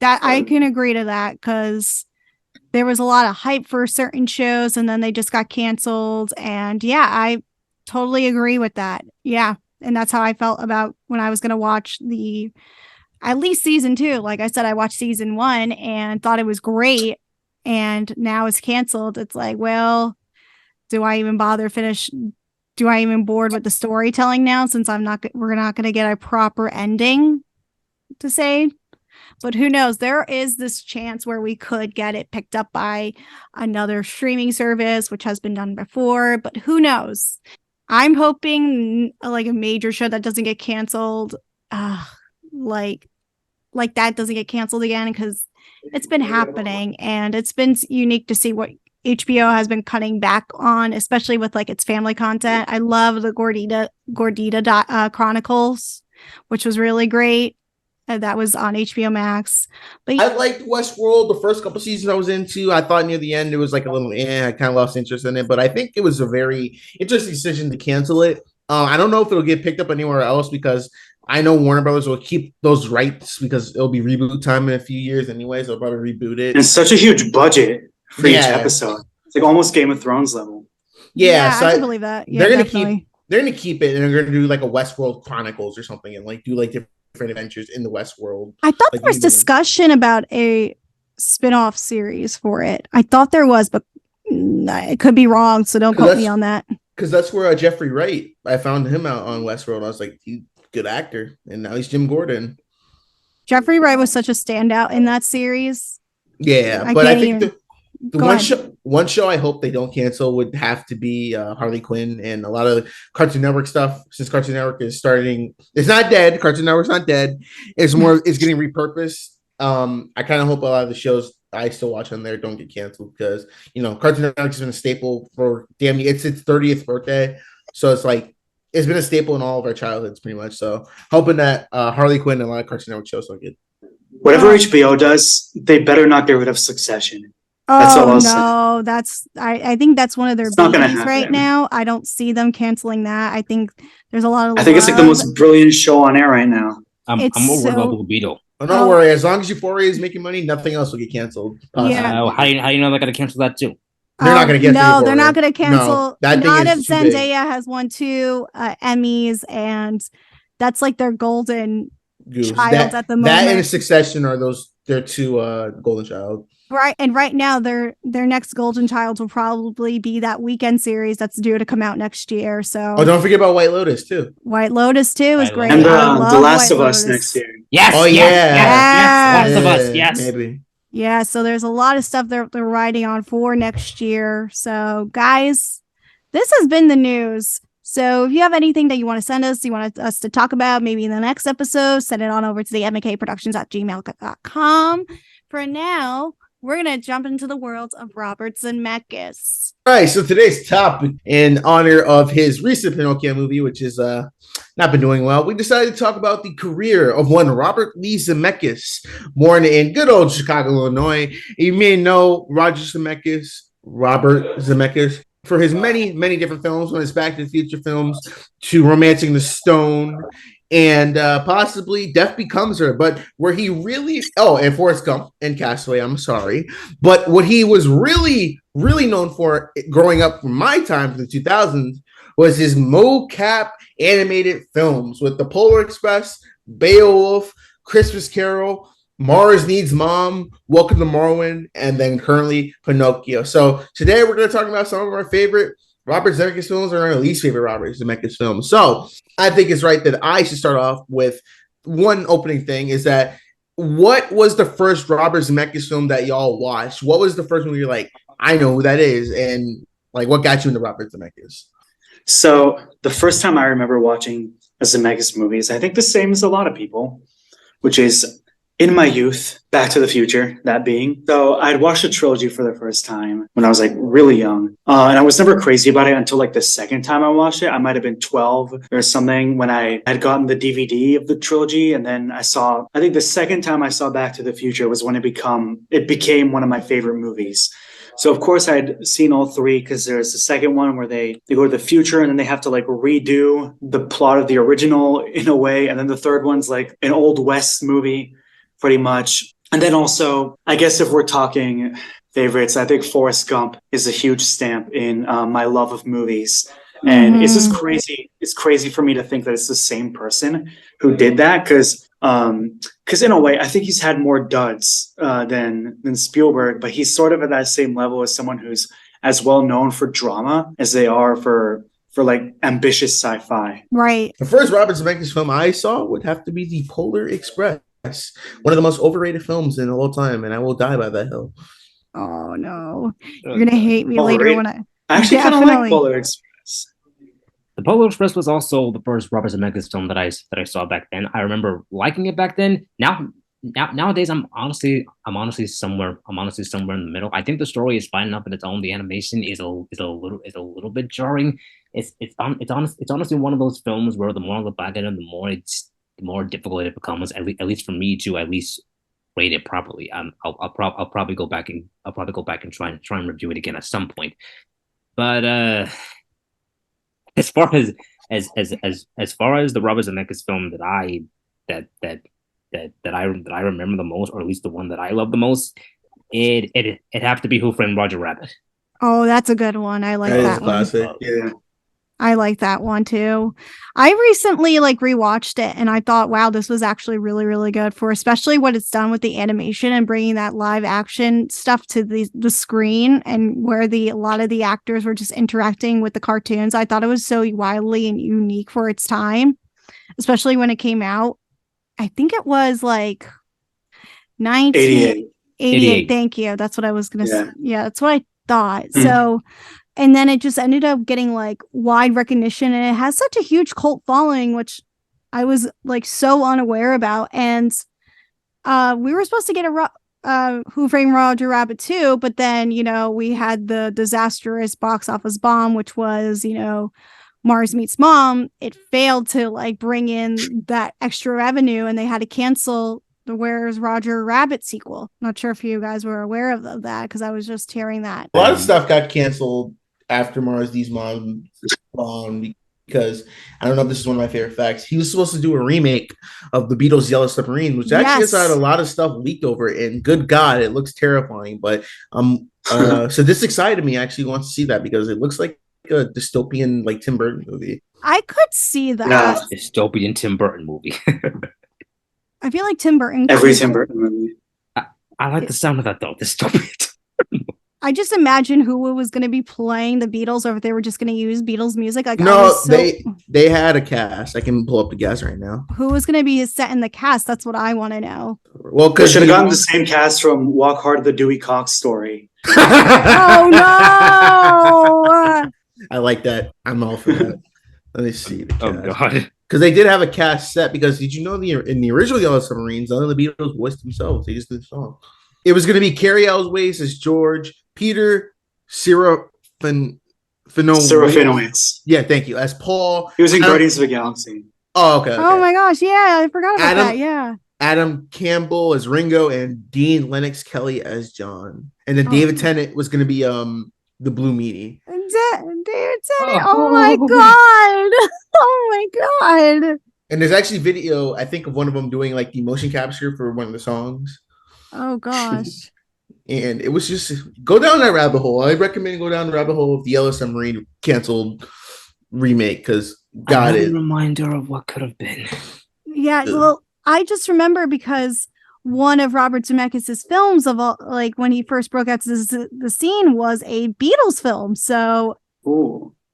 [SPEAKER 2] that I can agree to that because there was a lot of hype for certain shows and then they just got canceled. And yeah, I totally agree with that. Yeah. And that's how I felt about when I was going to watch at least season 2. Like I said, I watched season 1 and thought it was great. And now it's canceled. It's like, well, do I even bother finish do I even board with the storytelling now, since we're not going to get a proper ending to say. But who knows? There is this chance where we could get it picked up by another streaming service, which has been done before. But who knows? I'm hoping like a major show that doesn't get canceled, like that doesn't get canceled again, because it's been happening, and it's been unique to see what HBO has been cutting back on, especially with like its family content. I love the Gordita Chronicles, which was really great. That was on HBO Max. But
[SPEAKER 1] I liked Westworld. The first couple seasons I was into, I thought near the end it was like a little, I kind of lost interest in it. But I think it was a very interesting decision to cancel it. I don't know if it'll get picked up anywhere else, because I know Warner Brothers will keep those rights because it'll be reboot time in a few years anyway. So they'll probably reboot it.
[SPEAKER 4] And such a huge budget for each episode. It's like almost Game of Thrones level.
[SPEAKER 1] Yeah, so
[SPEAKER 2] I can believe that. Yeah,
[SPEAKER 1] they're gonna keep it, and they're gonna do like a Westworld Chronicles or something, and like do like different adventures in the Westworld.
[SPEAKER 2] I thought
[SPEAKER 1] like
[SPEAKER 2] there was discussion about a spin-off series for it. I thought there was, but it could be wrong, so don't quote me on that.
[SPEAKER 1] Because that's where Jeffrey Wright, I found him out on Westworld. I was like, he's a good actor, and now he's Jim Gordon.
[SPEAKER 2] Jeffrey Wright was such a standout in that series.
[SPEAKER 1] Yeah, but I think the one show I hope they don't cancel would have to be Harley Quinn, and a lot of Cartoon Network stuff, since Cartoon Network is starting. It's not dead. Cartoon Network's not dead. It's getting repurposed. I kind of hope a lot of the shows I still watch on there don't get canceled, because Cartoon Network has been a staple for it's its 30th birthday, so it's like it's been a staple in all of our childhoods pretty much. So hoping that Harley Quinn and a lot of Cartoon Network shows don't get.
[SPEAKER 4] Whatever HBO does, they better not get rid of Succession.
[SPEAKER 2] That's all I'll say. I think that's one of their babies right now. I don't see them canceling that. I think there's a lot of.
[SPEAKER 4] I think it's like the most brilliant show on air right now.
[SPEAKER 3] I'm more worried about Blue Beetle.
[SPEAKER 1] Oh, don't worry. As long as Euphoria is making money, nothing else will get canceled.
[SPEAKER 2] Yeah.
[SPEAKER 3] How do you know they're going to cancel that too?
[SPEAKER 1] They're not going to cancel.
[SPEAKER 2] No, they're not going to cancel.
[SPEAKER 1] No,
[SPEAKER 2] not if Zendaya has won 2 Emmys, and that's like their golden child at the moment.
[SPEAKER 1] That and Succession are their 2 golden child.
[SPEAKER 2] Right, and right now their next golden child will probably be that Weekend series that's due to come out next year. So
[SPEAKER 1] don't forget about White Lotus too.
[SPEAKER 2] White Lotus too is great.
[SPEAKER 4] And The Last of Us next year.
[SPEAKER 3] Yes.
[SPEAKER 1] Oh yeah.
[SPEAKER 3] Yes. Last of Us. Yes.
[SPEAKER 1] Maybe.
[SPEAKER 2] Yeah. So there's a lot of stuff they're riding on for next year. So guys, this has been the news. So if you have anything that you want to send us, you want us to talk about, maybe in the next episode, send it on over to the M&K Productions at gmail.com. For now, we're going to jump into the world of Robert Zemeckis.
[SPEAKER 1] All right, so today's topic, in honor of his recent Pinocchio movie, which has not been doing well, we decided to talk about the career of one Robert Lee Zemeckis, born in good old Chicago, Illinois. You may know Robert Zemeckis, for his many, many different films, from his Back to the Future films to Romancing the Stone, and possibly Death Becomes Her, but where he really and Forrest Gump and Castaway, I'm sorry, but what he was really known for growing up from my time, from the 2000s, was his mocap animated films with The Polar Express, Beowulf, Christmas Carol, Mars Needs Mom, Welcome to Marwen, and then currently Pinocchio. So today we're going to talk about some of our favorite Robert Zemeckis films and our least favorite Robert Zemeckis films. So I think it's right that I should start off with one opening thing, is that what was the first Robert Zemeckis film that y'all watched? What was the first one you're like, I know who that is? And like, what got you into Robert Zemeckis?
[SPEAKER 4] So the first time I remember watching a Zemeckis movie is, I think, the same as a lot of people, which is in my youth, Back to the Future, that being. So I'd watched the trilogy for the first time when I was like really young. And I was never crazy about it until like the second time I watched it. I might have been 12 or something when I had gotten the DVD of the trilogy. And then I think the second time I saw Back to the Future was when it became one of my favorite movies. So of course I had seen all 3, because there's the second one where they go to the future and then they have to like redo the plot of the original in a way. And then the third one's like an Old West movie, pretty much. And then also, I guess if we're talking favorites, I think Forrest Gump is a huge stamp in my love of movies. And it's just crazy. It's crazy for me to think that it's the same person who did that, because in a way, I think he's had more duds than Spielberg, but he's sort of at that same level as someone who's as well known for drama as they are for for like ambitious sci-fi.
[SPEAKER 2] Right.
[SPEAKER 1] The first Robert Zemeckis film I saw would have to be The Polar Express, one of the most overrated films in all time, and I will die by that hill.
[SPEAKER 2] Oh no, you're gonna hate me later
[SPEAKER 4] Overrated.
[SPEAKER 2] when I
[SPEAKER 4] I actually kind of like
[SPEAKER 2] Definitely.
[SPEAKER 4] Polar Express.
[SPEAKER 3] The Polar Express was also the first Robert Zemeckis film that I saw back then. I remember liking it back then. Nowadays, I'm honestly somewhere in the middle. I think the story is fine enough on its own. The animation is a little bit jarring. It's honestly one of those films where the more I look back at it, the more difficult it becomes. At least for me to at least rate it properly. I'll probably go back and try and review it again at some point. But as far as the Robert Zemeckis film that I remember the most, or at least the one that I love the most, it have to be Who Framed Roger Rabbit.
[SPEAKER 2] Oh, that's a good one. I like
[SPEAKER 1] That is
[SPEAKER 2] that one.
[SPEAKER 1] classic.
[SPEAKER 4] Yeah.
[SPEAKER 2] I like that one too. I recently like rewatched it and I thought, wow, this was actually really, really good for especially what it's done with the animation and bringing that live action stuff to the screen, and where a lot of the actors were just interacting with the cartoons. I thought it was so wildly and unique for its time, especially when it came out. I think it was like 1988. Thank you. That's what I was going to say. Yeah, that's what I thought. So, and then it just ended up getting like wide recognition, and it has such a huge cult following, which I was like so unaware about. And we were supposed to get Who Framed Roger Rabbit 2, but then, we had the disastrous box office bomb, which was, Mars Meets Mom. It failed to like bring in that extra revenue, and they had to cancel the Where's Roger Rabbit sequel. Not sure if you guys were aware of that, because I was just hearing that.
[SPEAKER 1] A lot of stuff got canceled after Mars Meets Mom, because I don't know if this is one of my favorite facts. He was supposed to do a remake of the Beatles' Yellow Submarine, which actually has had a lot of stuff leaked over it. And good God, it looks terrifying. But so this excited me. I actually want to see that because it looks like a dystopian like Tim Burton movie.
[SPEAKER 2] I could see that.
[SPEAKER 3] Dystopian Tim Burton movie.
[SPEAKER 2] I feel like Tim Burton.
[SPEAKER 4] Every Tim Burton movie.
[SPEAKER 3] I like the sound of that though. Dystopian.
[SPEAKER 2] I just imagine who was going to be playing the Beatles, or if they were just going to use Beatles music. Like,
[SPEAKER 1] they had a cast. I can pull up the cast right now. Who
[SPEAKER 2] was going to be set in the cast? That's what I want to know.
[SPEAKER 1] Well,
[SPEAKER 4] because should have gotten the same cast from Walk Hard, the Dewey Cox story.
[SPEAKER 2] Oh no!
[SPEAKER 1] I like that. I'm all for that. Let me see.
[SPEAKER 3] Oh God!
[SPEAKER 1] Because they did have a cast set. Because did you know in the original Yellow Submarines, none of the Beatles voiced themselves. They just did the song. It was going to be Carrie Elways as George, Peter Serafinowicz. Yeah, thank you. As Paul.
[SPEAKER 4] He was in Guardians of the Galaxy.
[SPEAKER 1] Oh, okay.
[SPEAKER 2] Oh my gosh, yeah, I forgot about that. Yeah.
[SPEAKER 1] Adam Campbell as Ringo and Dean Lennox Kelly as John. And then David Tennant was going to be the Blue Meanie.
[SPEAKER 2] David Tennant. Oh my God. Oh my God.
[SPEAKER 1] And there's actually video, I think, of one of them doing like the motion capture for one of the songs.
[SPEAKER 2] Oh gosh.
[SPEAKER 1] And it was just go down that rabbit hole. I recommend go down the rabbit hole of the Yellow Submarine canceled remake, because God,
[SPEAKER 3] a reminder of what could have been.
[SPEAKER 2] Yeah, well, I just remember because one of Robert Zemeckis' films of all, like when he first broke out to the scene, was a Beatles film. So,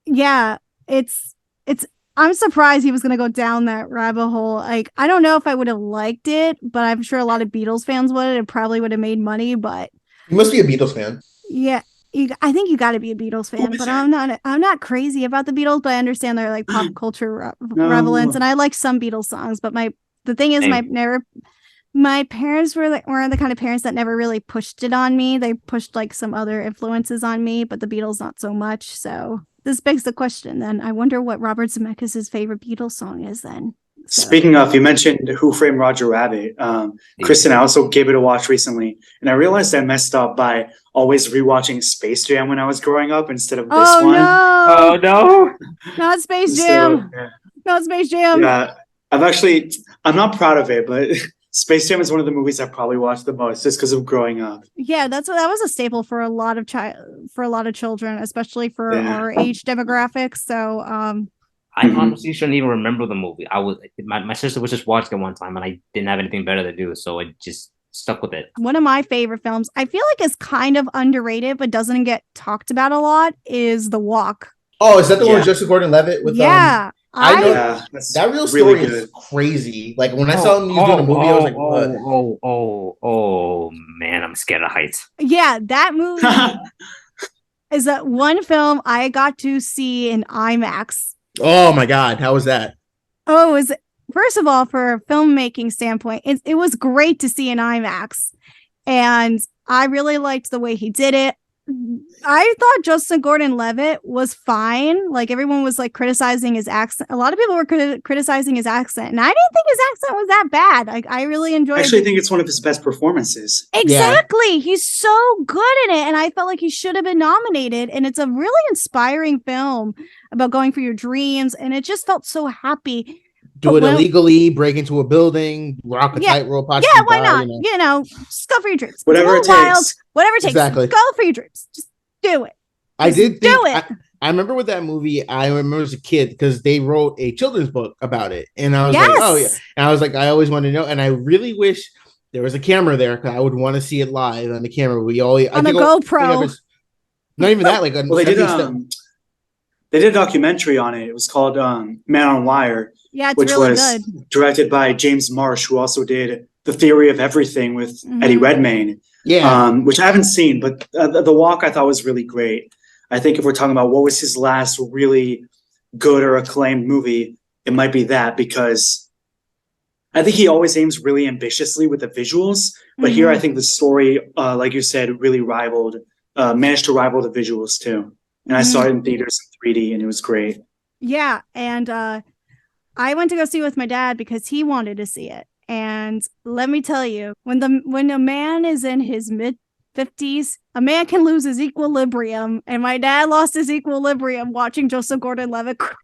[SPEAKER 2] yeah, it's. I'm surprised he was going to go down that rabbit hole. Like, I don't know if I would have liked it, but I'm sure a lot of Beatles fans would. It probably would have made money, but
[SPEAKER 1] you must be a Beatles fan.
[SPEAKER 2] Yeah, I think you got to be a Beatles fan. But I'm not crazy about the Beatles, but I understand they're like pop culture relevance, and I like some Beatles songs. But the thing is, my parents weren't the kind of parents that never really pushed it on me. They pushed like some other influences on me, but the Beatles not so much. So this begs the question then. I wonder what Robert Zemeckis' favorite Beatles song is then. So.
[SPEAKER 4] Speaking of, you mentioned Who Framed Roger Rabbit. Kristen, I also gave it a watch recently, and I realized I messed up by always rewatching Space Jam when I was growing up instead of this one.
[SPEAKER 2] No.
[SPEAKER 3] Oh no!
[SPEAKER 2] Not Space Jam. So, Not Space Jam.
[SPEAKER 4] Yeah, I'm not proud of it, but Space Jam is one of the movies I probably watched the most just because of growing up.
[SPEAKER 2] Yeah, that was a staple for a lot of children, especially for our age demographics. So,
[SPEAKER 3] I honestly shouldn't even remember the movie. My sister was just watching it one time, and I didn't have anything better to do, so I just stuck with it.
[SPEAKER 2] One of my favorite films, I feel like is kind of underrated, but doesn't get talked about a lot, is The Walk.
[SPEAKER 1] Oh, is that the one
[SPEAKER 4] Yeah.
[SPEAKER 1] with Joseph Gordon-Levitt? With
[SPEAKER 2] Yeah.
[SPEAKER 1] I know
[SPEAKER 4] Yeah, that's
[SPEAKER 1] that real
[SPEAKER 4] really
[SPEAKER 1] story
[SPEAKER 4] good.
[SPEAKER 1] is crazy. Like when I saw him doing the movie, I was like, what?
[SPEAKER 3] oh, man, I'm scared of heights.
[SPEAKER 2] Yeah, that movie is that one film I got to see in IMAX.
[SPEAKER 1] Oh my god, how was that?
[SPEAKER 2] Oh, it was, first of all, for a filmmaking standpoint, it was great to see in IMAX. And I really liked the way he did it. I thought Joseph Gordon-Levitt was fine. Like everyone was like criticizing his accent. A lot of people were criticizing his accent, and I didn't think his accent was that bad. Like I really enjoyed.
[SPEAKER 4] I actually think it's one of his best performances.
[SPEAKER 2] Exactly. He's so good in it, and I felt like he should have been nominated. And it's a really inspiring film about going for your dreams, and it just felt so happy.
[SPEAKER 1] Do it illegally, break into a building, rock a tightrope.
[SPEAKER 2] Yeah, why not? You know, just go for your dreams.
[SPEAKER 4] Whatever it takes.
[SPEAKER 2] Whatever it takes.
[SPEAKER 1] Exactly.
[SPEAKER 2] Go for your dreams. Just do it.
[SPEAKER 1] I did think,
[SPEAKER 2] do it.
[SPEAKER 1] I remember with that movie, I remember as a kid because they wrote a children's book about it. And I was like, oh yeah. And I was like, I always want to know. And I really wish there was a camera there because I would want to see it live on the camera. We always
[SPEAKER 2] on a GoPro.
[SPEAKER 1] Not even that, like
[SPEAKER 4] well, they did a documentary on it. It was called Man on Wire.
[SPEAKER 2] Yeah, it's
[SPEAKER 4] which
[SPEAKER 2] really
[SPEAKER 4] was
[SPEAKER 2] good.
[SPEAKER 4] Directed by James Marsh, who also did The Theory of Everything with Eddie Redmayne.
[SPEAKER 1] Yeah.
[SPEAKER 4] Which I haven't seen, but The Walk I thought was really great. I think if we're talking about what was his last really good or acclaimed movie, it might be that, because I think he always aims really ambitiously with the visuals. But here I think the story, like you said, really managed to rival the visuals too. And I saw it in theaters in 3D and it was great.
[SPEAKER 2] Yeah. And I went to go see it with my dad because he wanted to see it. And let me tell you, when a man is in his mid-50s, a man can lose his equilibrium. And my dad lost his equilibrium watching Joseph Gordon-Levitt.
[SPEAKER 1] So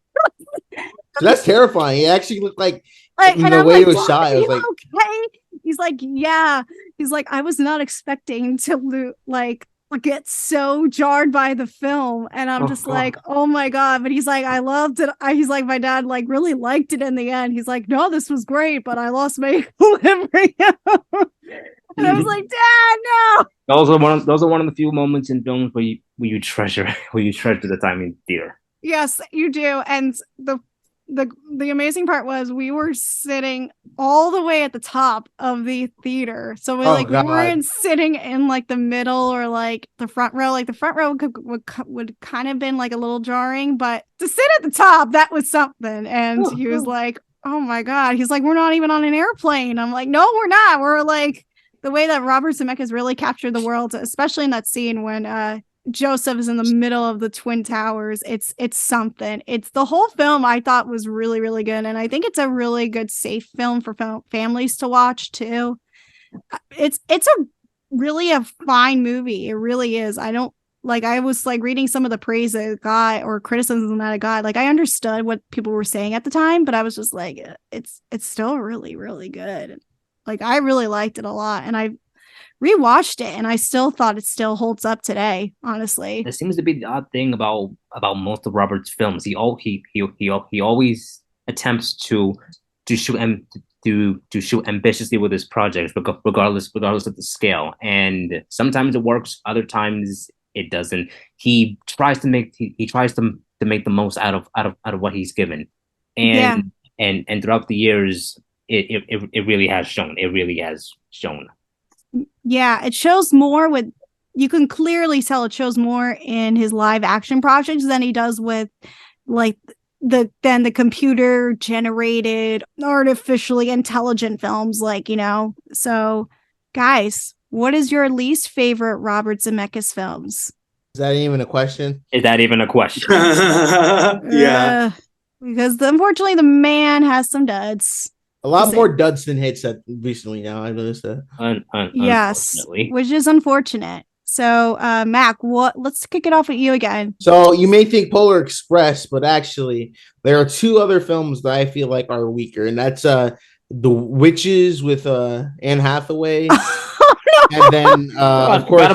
[SPEAKER 1] that's terrifying. He actually looked like
[SPEAKER 2] and
[SPEAKER 1] the
[SPEAKER 2] I'm
[SPEAKER 1] way
[SPEAKER 2] like,
[SPEAKER 1] he was shy. I was like,
[SPEAKER 2] okay. He's like, yeah. He's like, I was not expecting to get so jarred by the film. And I'm just like, oh my God. But he's like, I loved it. He's like, my dad like really liked it in the end. He's like, no, this was great, but I lost my equilibrium. And I was like, Dad, no.
[SPEAKER 3] Those are one of the few moments in films where you treasure the time in theater.
[SPEAKER 2] Yes, you do. And the amazing part was we were sitting all the way at the top of the theater. So we weren't sitting in like the middle or like the front row. Like the front row would kind of been like a little jarring, but to sit at the top, that was something. And he was like, oh my God. He's like, we're not even on an airplane. I'm like, no, we're not. We're like, the way that Robert Zemeckis really captured the world, especially in that scene when Joseph is in the middle of the Twin Towers. It's something. It's the whole film I thought was really, really good. And I think it's a really good, safe film for families to watch too. It's really a fine movie. It really is. I was like reading some of the praise that it got or criticism that it got. Like I understood what people were saying at the time, but I was just like, it's still really, really good. Like I really liked it a lot. And I rewatched it and I still thought it still holds up today, honestly.
[SPEAKER 3] It seems to be the odd thing about most of Robert's films. He always attempts to shoot ambitiously with his projects, regardless of the scale. And sometimes it works, other times it doesn't. He tries to make the most out of what he's given. And throughout the years it really has shown. It really has shown.
[SPEAKER 2] Yeah, it shows more you can clearly tell it shows more in his live action projects than he does with like the computer generated, artificially intelligent films, like, you know. So guys, what is your least favorite Robert Zemeckis films?
[SPEAKER 1] Is that even a question?
[SPEAKER 4] Yeah.
[SPEAKER 2] Because unfortunately the man has some duds.
[SPEAKER 1] A lot more duds than hits recently now. I noticed that.
[SPEAKER 2] Yes, which is unfortunate. So, Mac, let's kick it off with you again.
[SPEAKER 1] So you may think Polar Express, but actually there are two other films that I feel like are weaker, and that's The Witches with Anne Hathaway. And then, of course,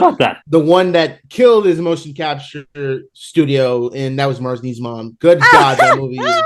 [SPEAKER 1] the one that killed his motion capture studio, and that was Mars Needs Mom. Good God, that movie is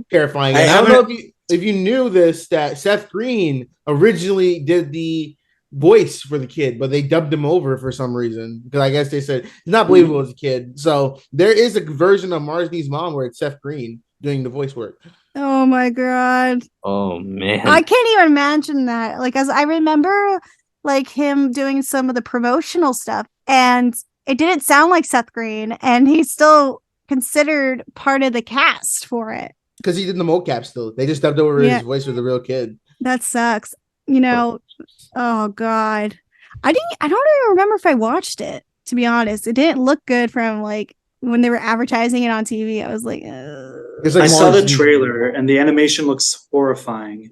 [SPEAKER 1] terrifying. And I don't know if you knew this, that Seth Green originally did the voice for the kid, but they dubbed him over for some reason because I guess they said he's not believable as a kid. So there is a version of Marjorie's mom where it's Seth Green doing the voice work.
[SPEAKER 2] Oh my god.
[SPEAKER 3] Oh man.
[SPEAKER 2] I can't even imagine that. Like, as I remember like him doing some of the promotional stuff, and it didn't sound like Seth Green, and he's still considered part of the cast for it.
[SPEAKER 1] Because he did the mocap still. They just dubbed over his voice with the real kid.
[SPEAKER 2] That sucks. You know, oh god. I don't even remember if I watched it, to be honest. It didn't look good from like when they were advertising it on TV. I was like,
[SPEAKER 1] It's like
[SPEAKER 4] I saw the trailer and the animation looks horrifying.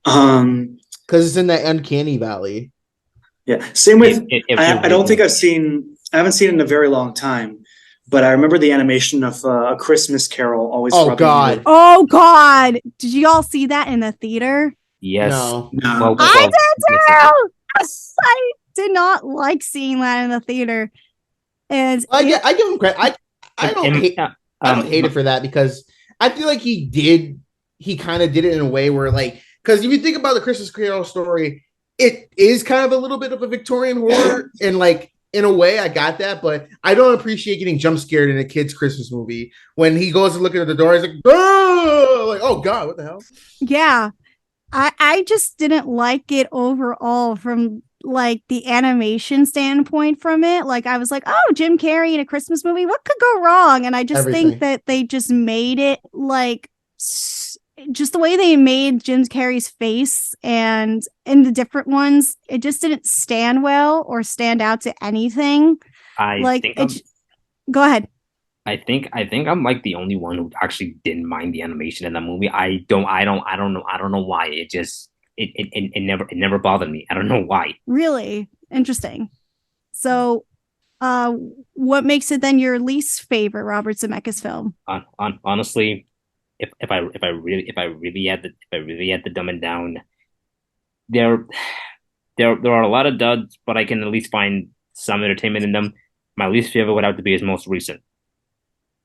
[SPEAKER 1] Because it's in that uncanny valley.
[SPEAKER 4] Yeah. Same with I don't think I haven't seen it in a very long time. But I remember the animation of A Christmas Carol always.
[SPEAKER 1] Oh god!
[SPEAKER 2] Oh god! Did you all see that in the theater?
[SPEAKER 3] Yes.
[SPEAKER 1] No.
[SPEAKER 3] Well,
[SPEAKER 2] I did too. I did not like seeing that in the theater. And
[SPEAKER 1] I give him credit. I don't hate it for that because I feel like he kind of did it in a way where like because if you think about the Christmas Carol story, it is kind of a little bit of a Victorian horror and like. In a way, I got that, but I don't appreciate getting jump scared in a kid's Christmas movie. When he goes to look at the door, he's like, oh god, what the hell?
[SPEAKER 2] Yeah. I just didn't like it overall from like the animation standpoint from it. Like I was like, oh, Jim Carrey in a Christmas movie, what could go wrong? And I just think that they just made it like just the way they made Jim Carrey's face and in the different ones, it just didn't stand well or stand out to anything. Go ahead.
[SPEAKER 3] I think I'm like the only one who actually didn't mind the animation in that movie. I don't know why. It never bothered me. I don't know why. Really
[SPEAKER 2] interesting. So, what makes it then your least favorite Robert Zemeckis film?
[SPEAKER 3] Honestly, if I really had to dumb it down, there are a lot of duds, but I can at least find some entertainment in them. My least favorite would have to be his most recent.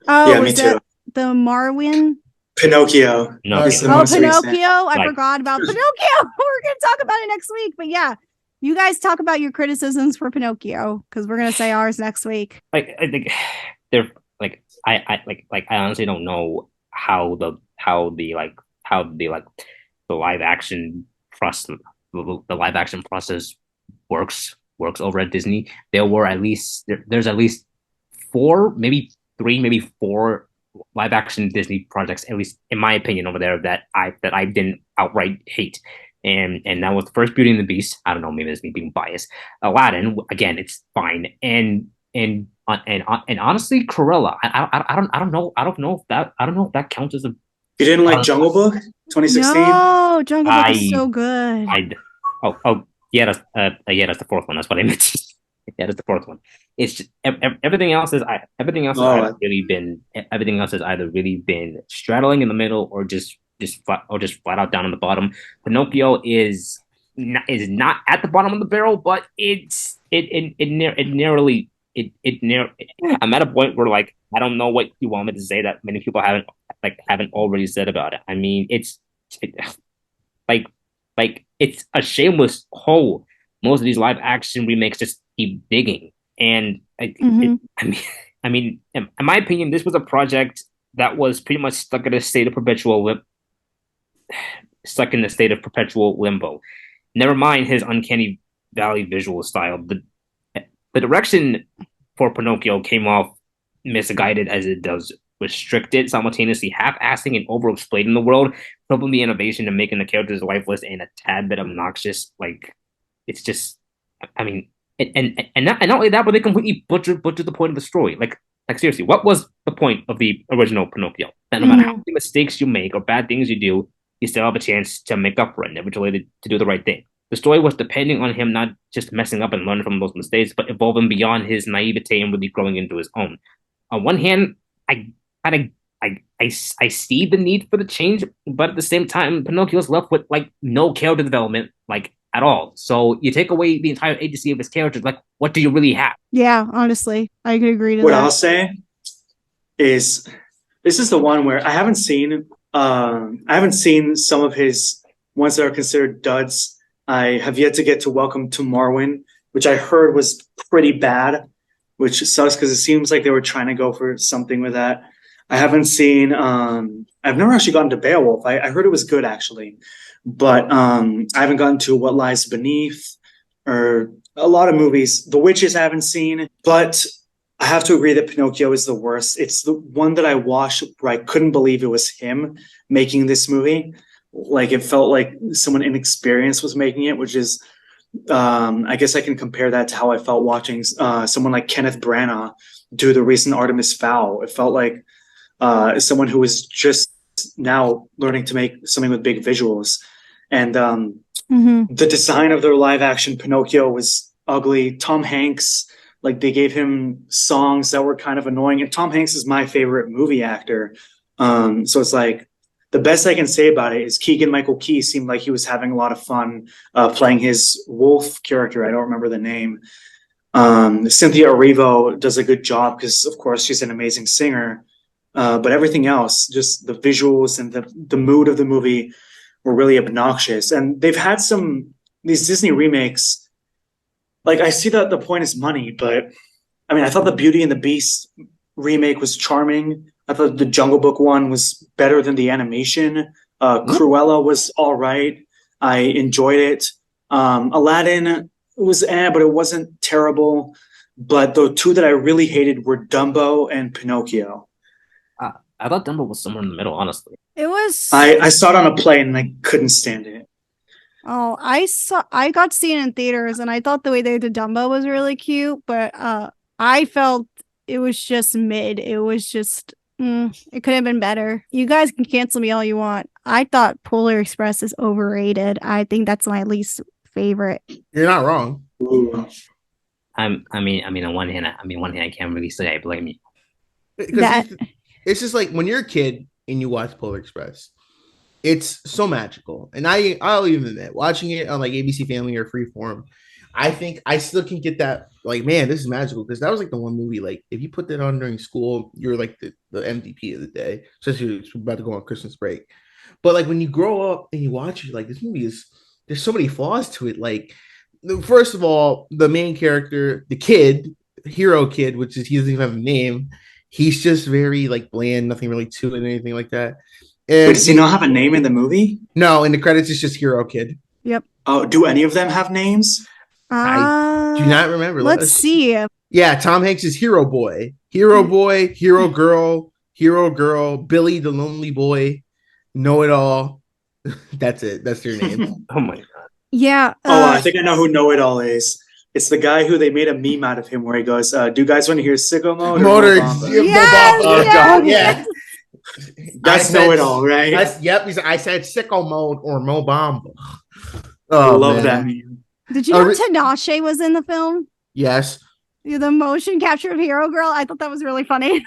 [SPEAKER 2] Oh, yeah, me too. The Marwen?
[SPEAKER 4] Pinocchio.
[SPEAKER 3] No,
[SPEAKER 2] Pinocchio. I forgot about Pinocchio. We're going to talk about it next week. But yeah, you guys talk about your criticisms for Pinocchio because we're going to say ours next week.
[SPEAKER 3] I think they're like I honestly don't know how the live action process works over at Disney. There's at least 4, maybe 3, maybe 4 live action Disney projects, at least in my opinion, over there that I didn't outright hate. And that was the first Beauty and the Beast. I don't know, maybe it's me being biased. Aladdin, again, it's fine. And honestly, Cruella. I don't know if that counts as a.
[SPEAKER 4] You didn't like Jungle Book 2016?
[SPEAKER 2] No, Jungle Book is so good.
[SPEAKER 3] Yeah, that's the 4th one. That's what I meant. Yeah, that's the 4th one. It's just, everything else has either really been straddling in the middle or just flat out down on the bottom. Pinocchio is not at the bottom of the barrel, but I'm at a point where like I don't know what you want me to say that many people haven't already said about it. I mean, it's a shameless hole. Most of these live action remakes just keep digging, and I mean, in my opinion, this was a project that was pretty much stuck in the state of perpetual limbo. Never mind his uncanny valley visual style. The direction for Pinocchio came off misguided as it does restricted, simultaneously half-assing and over-explaining the world, probably the innovation and making the characters lifeless and a tad bit obnoxious. Like, it's just, I mean, and not only that, but they completely butchered the point of the story. Like seriously, what was the point of the original Pinocchio? That no matter how many mistakes you make or bad things you do, you still have a chance to make up for it, never to do the right thing. The story was depending on him not just messing up and learning from those mistakes, but evolving beyond his naivete and really growing into his own. On one hand, I see the need for the change, but at the same time, Pinocchio's left with like no character development, like at all. So you take away the entire agency of his characters, like what do you really have?
[SPEAKER 2] Yeah, honestly, I could agree to that.
[SPEAKER 4] What I'll say is this is the one where I haven't seen some of his ones that are considered duds I have yet to get to Welcome to Marwen, which I heard was pretty bad, which sucks because it seems like they were trying to go for something with that. I haven't seen, I've never actually gotten to Beowulf. I heard it was good actually, but I haven't gotten to What Lies Beneath or a lot of movies. The Witches I haven't seen, but I have to agree that Pinocchio is the worst. It's the one that I watched where I couldn't believe it was him making this movie. Like it felt like someone inexperienced was making it, which is, I guess I can compare that to how I felt watching someone like Kenneth Branagh do the recent Artemis Fowl. It felt like someone who was just now learning to make something with big visuals. And the design of their live action Pinocchio was ugly. Tom Hanks, like they gave him songs that were kind of annoying. And Tom Hanks is my favorite movie actor. So it's like, the best I can say about it is Keegan-Michael Key seemed like he was having a lot of fun playing his wolf character. I don't remember the name. Cynthia Erivo does a good job because, of course, she's an amazing singer. But everything else, just the visuals and the mood of the movie were really obnoxious. And they've had these Disney remakes. Like, I see that the point is money, but I mean, I thought the Beauty and the Beast remake was charming. I thought the Jungle Book one was better than the animation. Cruella was all right. I enjoyed it. Aladdin was but it wasn't terrible. But the two that I really hated were Dumbo and Pinocchio.
[SPEAKER 3] I thought Dumbo was somewhere in the middle, honestly.
[SPEAKER 2] It was.
[SPEAKER 4] I saw it on a plane and I couldn't stand it.
[SPEAKER 2] Oh, I got to see it in theaters, and I thought the way they did Dumbo was really cute, but I felt it was just mid. It was just. It could have been better. You guys can cancel me all you want. I thought Polar Express is overrated. I think that's my least favorite.
[SPEAKER 1] You're not wrong.
[SPEAKER 3] I mean, on one hand, I can't really say I blame you.
[SPEAKER 1] It's just like when you're a kid and you watch Polar Express, it's so magical. And I'll even admit, watching it on like ABC Family or Freeform, I think I still can get that, like, man, this is magical, because that was like the one movie, like, if you put that on during school, you're like the MVP of the day, especially if it's about to go on Christmas break. But like when you grow up and you watch it, like, this movie there's so many flaws to it. Like, first of all, the main character, the kid, hero kid, which is, he doesn't even have a name. He's just very like bland, nothing really to it, anything like that. And
[SPEAKER 4] Wait, does he not have a name in the movie?
[SPEAKER 1] No, in the credits it's just hero kid.
[SPEAKER 2] Yep.
[SPEAKER 4] Oh, do any of them have names?
[SPEAKER 1] I do not remember.
[SPEAKER 2] Let's see.
[SPEAKER 1] Yeah, Tom Hanks is hero boy, hero girl, Billy the lonely boy, know it all. That's it. That's their name.
[SPEAKER 3] Oh my god.
[SPEAKER 2] Yeah.
[SPEAKER 4] I think I know who Know It All is. It's the guy who they made a meme out of him where he goes, do you guys want to hear Sicko Mode?
[SPEAKER 1] Motor.
[SPEAKER 2] Yes.
[SPEAKER 4] That's Know It All, right?
[SPEAKER 1] Yep. I said Sicko Mode or Mo Bamba.
[SPEAKER 4] I love that meme.
[SPEAKER 2] Did you know Tinashe was in the film?
[SPEAKER 1] Yes.
[SPEAKER 2] The motion capture of Hero Girl. I thought that was really funny.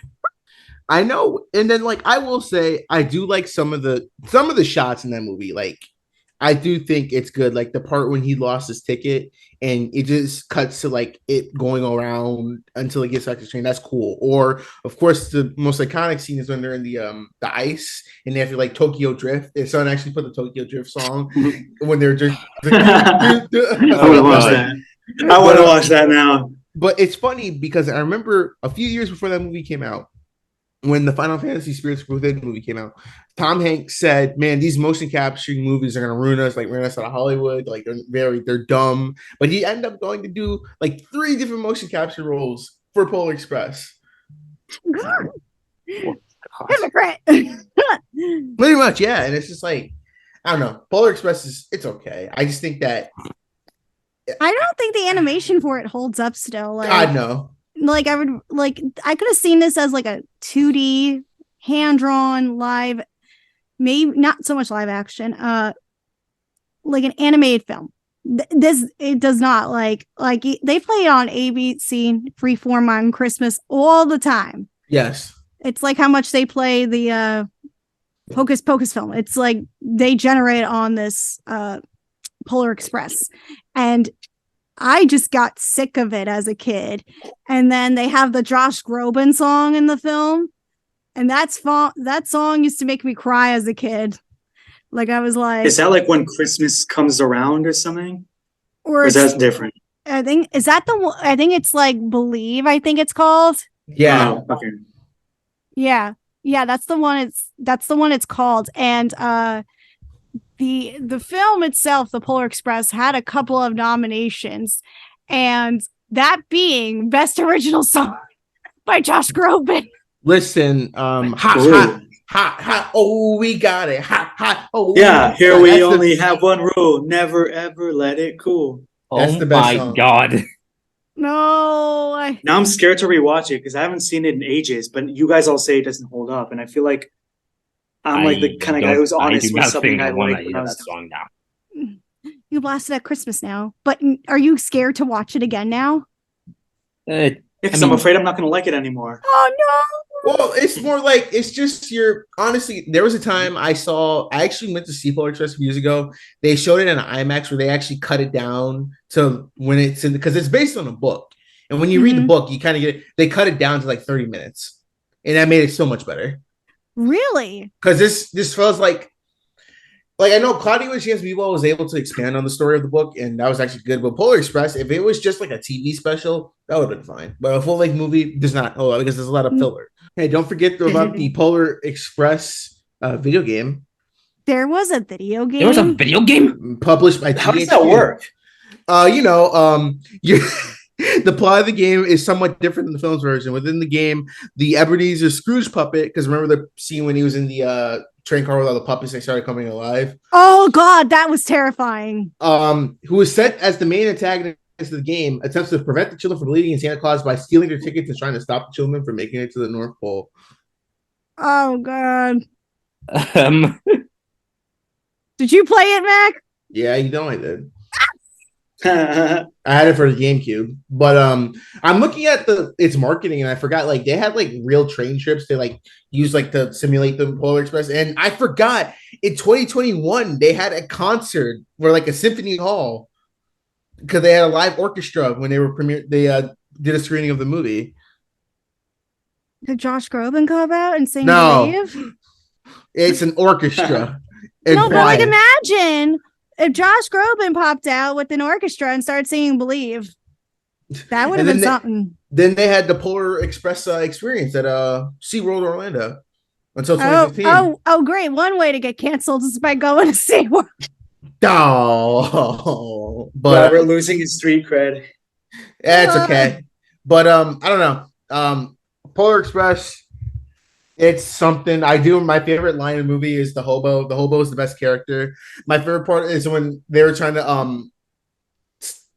[SPEAKER 1] I know. And then, like, I will say, I do like some of the shots in that movie. Like, I do think it's good. Like the part when he lost his ticket and it just cuts to like it going around until it gets back to the train. That's cool. Or of course, the most iconic scene is when they're in the ice and they have to like Tokyo Drift. And someone actually put the Tokyo Drift song when they're just. I
[SPEAKER 4] want to watch that. I want to watch that now.
[SPEAKER 1] But it's funny because I remember a few years before that movie came out, when the Final Fantasy Spirits Within movie came out, Tom Hanks said, man, these motion capturing movies are going to ruin us out of Hollywood. Like they're dumb. But he ended up going to do like 3 different motion capture roles for Polar Express.
[SPEAKER 2] Hypocrite.
[SPEAKER 1] Pretty much, yeah. And it's just like, I don't know. Polar Express it's okay. I just think that
[SPEAKER 2] I don't think the animation for it holds up still. Like,
[SPEAKER 1] God, no.
[SPEAKER 2] Like I could have seen this as like a 2D hand-drawn live, maybe not so much live action, like an animated film. It does not like they play it on ABC Freeform on Christmas all the time.
[SPEAKER 1] Yes.
[SPEAKER 2] It's like how much they play the Hocus Pocus film. It's like they generate on this Polar Express. And I just got sick of it as a kid. And then they have the Josh Groban song in the film. And that song used to make me cry as a kid. Like I was like,
[SPEAKER 4] Is that like when Christmas comes around or something? Or is
[SPEAKER 2] it's-
[SPEAKER 4] that different?
[SPEAKER 2] I think is that the one? I think it's like Believe. I think it's called.
[SPEAKER 1] Yeah.
[SPEAKER 4] Oh, okay.
[SPEAKER 2] Yeah, that's the one. That's the one it's called. And the film itself, The Polar Express, had a couple of nominations, and that being Best Original Song by Josh Groban.
[SPEAKER 1] Listen, hot. Oh, we got it. Hot. Oh,
[SPEAKER 4] Yeah, here we
[SPEAKER 1] That's
[SPEAKER 4] only have one rule: never ever let it cool.
[SPEAKER 1] That's
[SPEAKER 3] Oh
[SPEAKER 1] the best
[SPEAKER 3] my
[SPEAKER 1] song.
[SPEAKER 3] god.
[SPEAKER 2] No,
[SPEAKER 4] Now I'm scared to rewatch it because I haven't seen it in ages. But you guys all say it doesn't hold up, and I feel like I'm like the kind of guy who's honest with something I like. When I
[SPEAKER 3] that
[SPEAKER 4] was
[SPEAKER 3] song now.
[SPEAKER 2] you blasted at Christmas now. But are you scared to watch it again now?
[SPEAKER 4] because I'm afraid I'm not going to like it anymore.
[SPEAKER 2] Oh
[SPEAKER 1] Well, it's more like it's just honestly, there was a time I actually went to see Polar Express a few years ago. They showed it in IMAX where they actually cut it down to when it's in, because it's based on a book. And when you read the book, you kind of they cut it down to like 30 minutes. And that made it so much better.
[SPEAKER 2] Really?
[SPEAKER 1] Because this feels like I know Claudio and James Bebo was able to expand on the story of the book, and that was actually good. But Polar Express, if it was just like a TV special, that would have been fine. But a full length movie does not. Oh, because there's a lot of filler. Hey, don't forget about the Polar Express video game.
[SPEAKER 2] There was a video game.
[SPEAKER 3] There was a video game
[SPEAKER 1] Published by
[SPEAKER 4] How does
[SPEAKER 1] THQ.
[SPEAKER 4] that work?
[SPEAKER 1] The plot of the game is somewhat different than the film's version. Within the game, the Ebenezer Scrooge puppet, because remember the scene when he was in the train car with all the puppets, they started coming alive.
[SPEAKER 2] Oh God, that was terrifying.
[SPEAKER 1] Who is set as the main antagonist of the game, attempts to prevent the children from believing in Santa Claus by stealing their tickets and trying to stop the children from making it to the North Pole.
[SPEAKER 2] Oh God.
[SPEAKER 3] um
[SPEAKER 2] Did you play it, Mac?
[SPEAKER 1] Yeah, you know I did. I had it for the GameCube, but I'm looking at its marketing, and I forgot like they had like real train trips they like use like to simulate the Polar Express, and I forgot in 2021 they had a concert where like a symphony hall because they had a live orchestra when they were They did a screening of the movie.
[SPEAKER 2] Did Josh Groban come out and sing
[SPEAKER 1] No.
[SPEAKER 2] Believe?
[SPEAKER 1] It's an orchestra.
[SPEAKER 2] No, but like imagine if Josh Groban popped out with an orchestra and started singing Believe. That would have been something.
[SPEAKER 1] Then they had the Polar Express experience at SeaWorld Orlando until 2015.
[SPEAKER 2] Oh, great. One way to get canceled is by going to SeaWorld.
[SPEAKER 1] Oh, but
[SPEAKER 4] we're losing his street cred.
[SPEAKER 1] Yeah, it's okay. But I don't know. Polar Express, it's something I do. My favorite line in the movie is the hobo. The hobo is the best character. My favorite part is when they were trying to